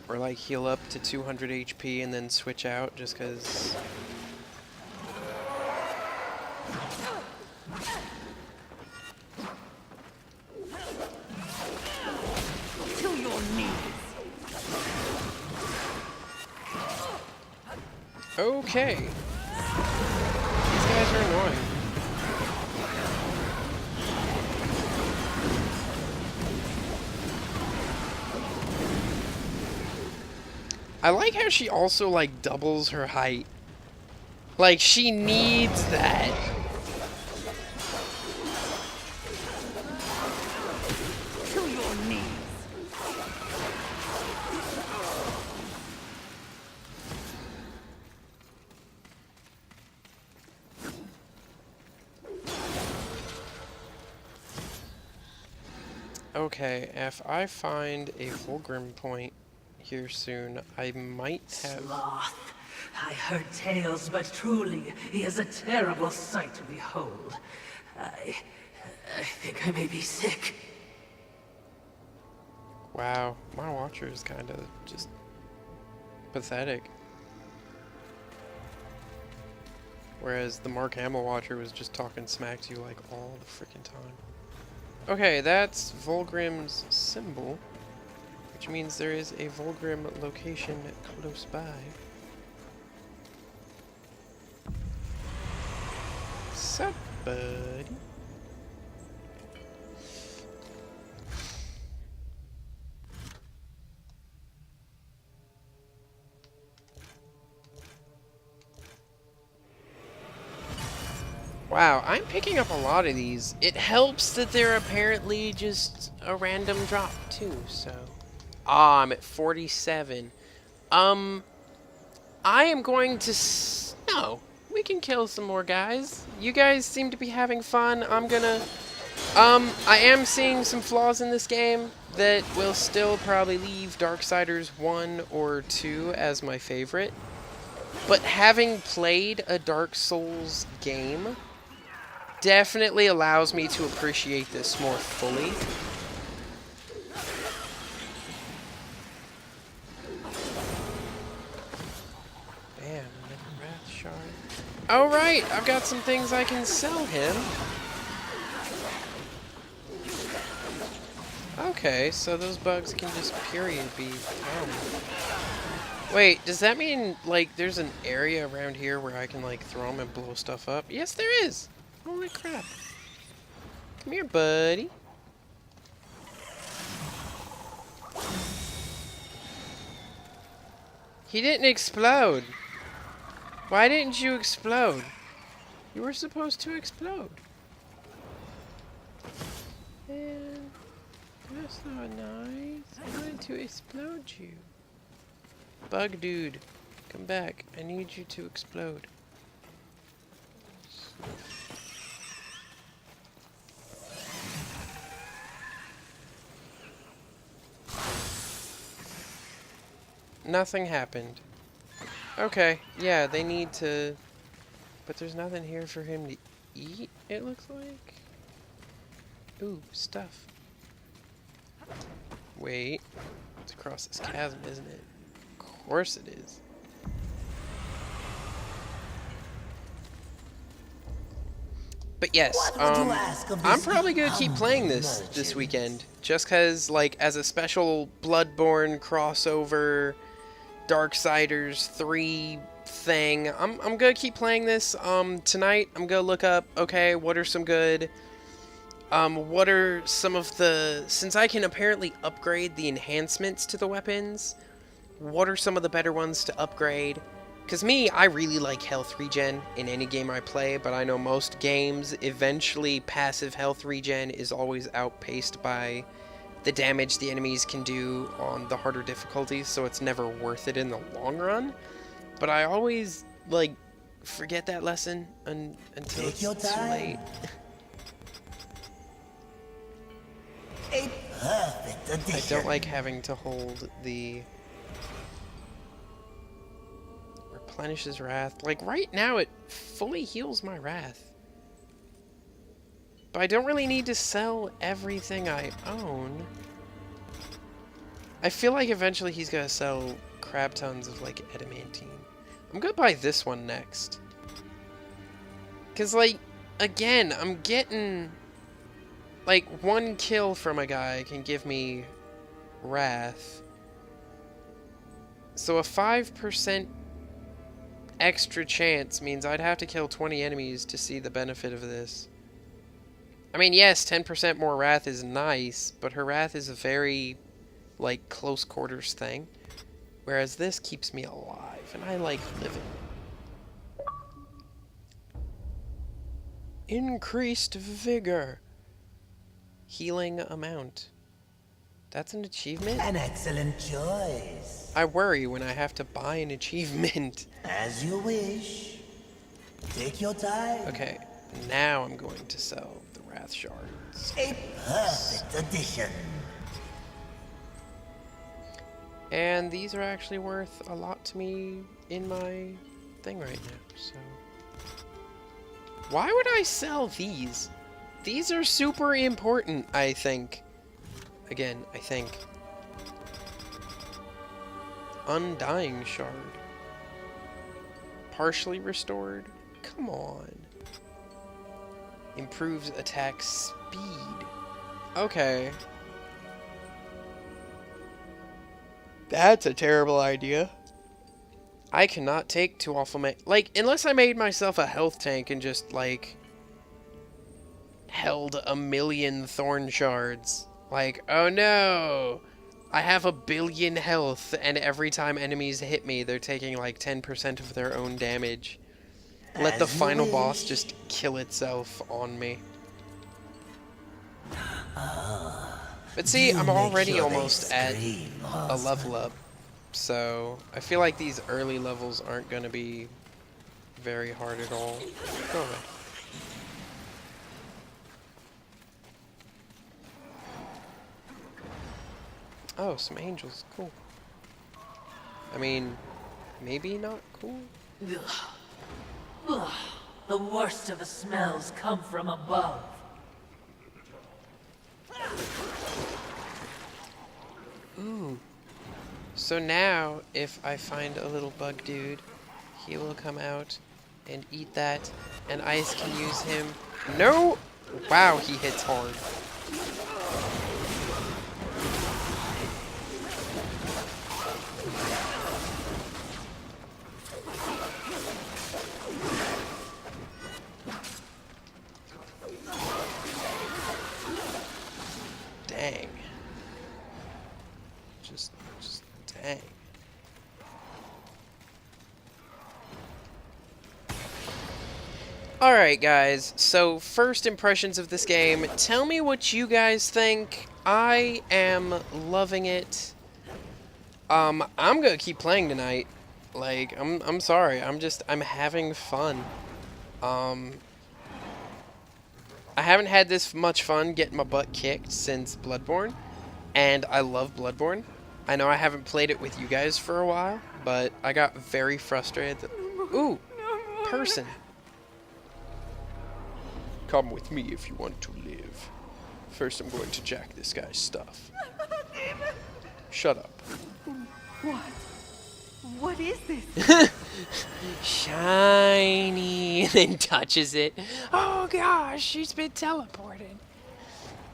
Or, like, heal up to 200 HP and then switch out just because... To your knees. Okay. These guys are annoying. I like how she also, like, doubles her height. Like, she needs that. To your knees. Okay, if I find a Fulgrim point here soon, I might have... Sloth. I heard tales, but truly, he is a terrible sight to behold. I think I may be sick. Wow, my Watcher is kind of just pathetic. Whereas the Mark Hamill Watcher was just talking smack to you like all the freaking time. Okay, that's Fulgrim's symbol, which means there is a Fulgrim location close by. Sup, buddy? Wow, I'm picking up a lot of these. It helps that they're apparently just a random drop too, so... Ah, I'm at 47. I am going to... No, we can kill some more guys. You guys seem to be having fun. I'm gonna I am seeing some flaws in this game that will still probably leave Darksiders 1 or 2 as my favorite. But having played a Dark Souls game definitely allows me to appreciate this more fully. Bam, another Wrath Shard. Oh right, I've got some things I can sell him. Okay, so those bugs can just period be Wait, does that mean, like, there's an area around here where I can, like, throw them and blow stuff up? Yes, there is! Holy crap. Come here, buddy. He didn't explode. Why didn't you explode? You were supposed to explode. And that's not nice. I wanted to explode you. Bug dude, come back. I need you to explode. Nothing happened. Okay, yeah, they need to... But there's nothing here for him to eat, it looks like. Ooh, stuff. Wait. It's across this chasm, isn't it? Of course it is. But yes, I'm probably gonna keep playing this weekend, just cause, like, as a special Bloodborne crossover, Darksiders 3 thing, I'm gonna keep playing this. Tonight I'm gonna look up, okay, what are some good, what are some of the, since I can apparently upgrade the enhancements to the weapons, what are some of the better ones to upgrade? Because me, I really like health regen in any game I play, but I know most games, eventually passive health regen is always outpaced by the damage the enemies can do on the harder difficulties, so it's never worth it in the long run. But I always, like, forget that lesson until it's too late. A perfect addition. I don't like having to hold the... Replenishes wrath. Like, right now it fully heals my wrath. But I don't really need to sell everything I own. I feel like eventually he's gonna sell crap tons of, like, adamantine. I'm gonna buy this one next. Because, like, again, I'm getting... Like, one kill from a guy can give me wrath. So a 5% extra chance means I'd have to kill 20 enemies to see the benefit of this. I mean, yes, 10% more wrath is nice, but her wrath is a very, like, close quarters thing. Whereas this keeps me alive, and I like living. Increased vigor. Healing amount. That's an achievement? An excellent choice. I worry when I have to buy an achievement. As you wish. Take your time. Okay, now I'm going to sell the Wrath Shards. A perfect addition. And these are actually worth a lot to me in my thing right now, so... Why would I sell these? These are super important, I think. Again, I think. Undying Shard. Partially restored? Come on. Improves attack speed. Okay. That's a terrible idea. I cannot take too awful like, unless I made myself a health tank and just, like, held 1,000,000 thorn shards. Like, oh no! I have 1 billion health, and every time enemies hit me, they're taking, like, 10% of their own damage. Let the final boss just kill itself on me. But see, I'm already almost at a level up. So, I feel like these early levels aren't going to be very hard at all. Go away. Oh, some angels. Cool. I mean, maybe not cool? Ugh. Ugh. The worst of the smells come from above. Ooh. So now, if I find a little bug dude, he will come out and eat that, and Ice can use him. No! Wow, he hits hard. Dang. Just dang. Alright guys, so first impressions of this game. Tell me what you guys think. I am loving it. I'm gonna keep playing tonight. Like, I'm sorry, I'm having fun. I haven't had this much fun getting my butt kicked since Bloodborne, and I love Bloodborne. I know I haven't played it with you guys for a while, but I got very frustrated that... Ooh, person. Come with me if you want to live. First, I'm going to jack this guy's stuff. Shut up. What? What is this? Shiny, and then touches it. Oh gosh, she's been teleported.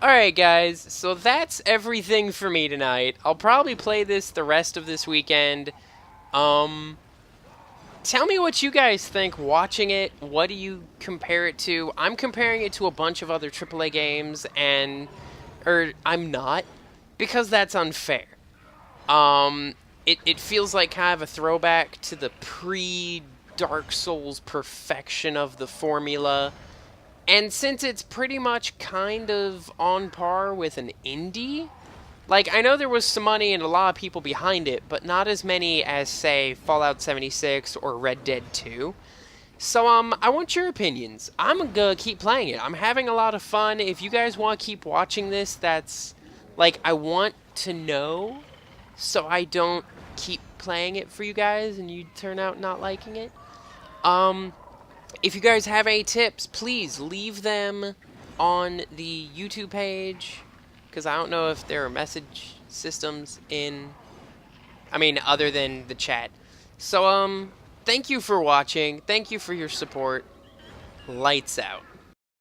Alright guys, so that's everything for me tonight. I'll probably play this the rest of this weekend. Tell me what you guys think watching it. What do you compare it to? I'm comparing it to a bunch of other AAA games, or I'm not, because that's unfair. It feels like kind of a throwback to the pre-Dark Souls perfection of the formula. And since it's pretty much kind of on par with an indie, like, I know there was some money and a lot of people behind it, but not as many as, say, Fallout 76 or Red Dead 2. So, I want your opinions. I'm gonna keep playing it. I'm having a lot of fun. If you guys want to keep watching this, that's, like, I want to know so I don't keep playing it for you guys and you turn out not liking it. If you guys have any tips, please leave them on the YouTube page, because I don't know if there are message systems in, other than the chat. So, thank you for watching. Thank you for your support. Lights out.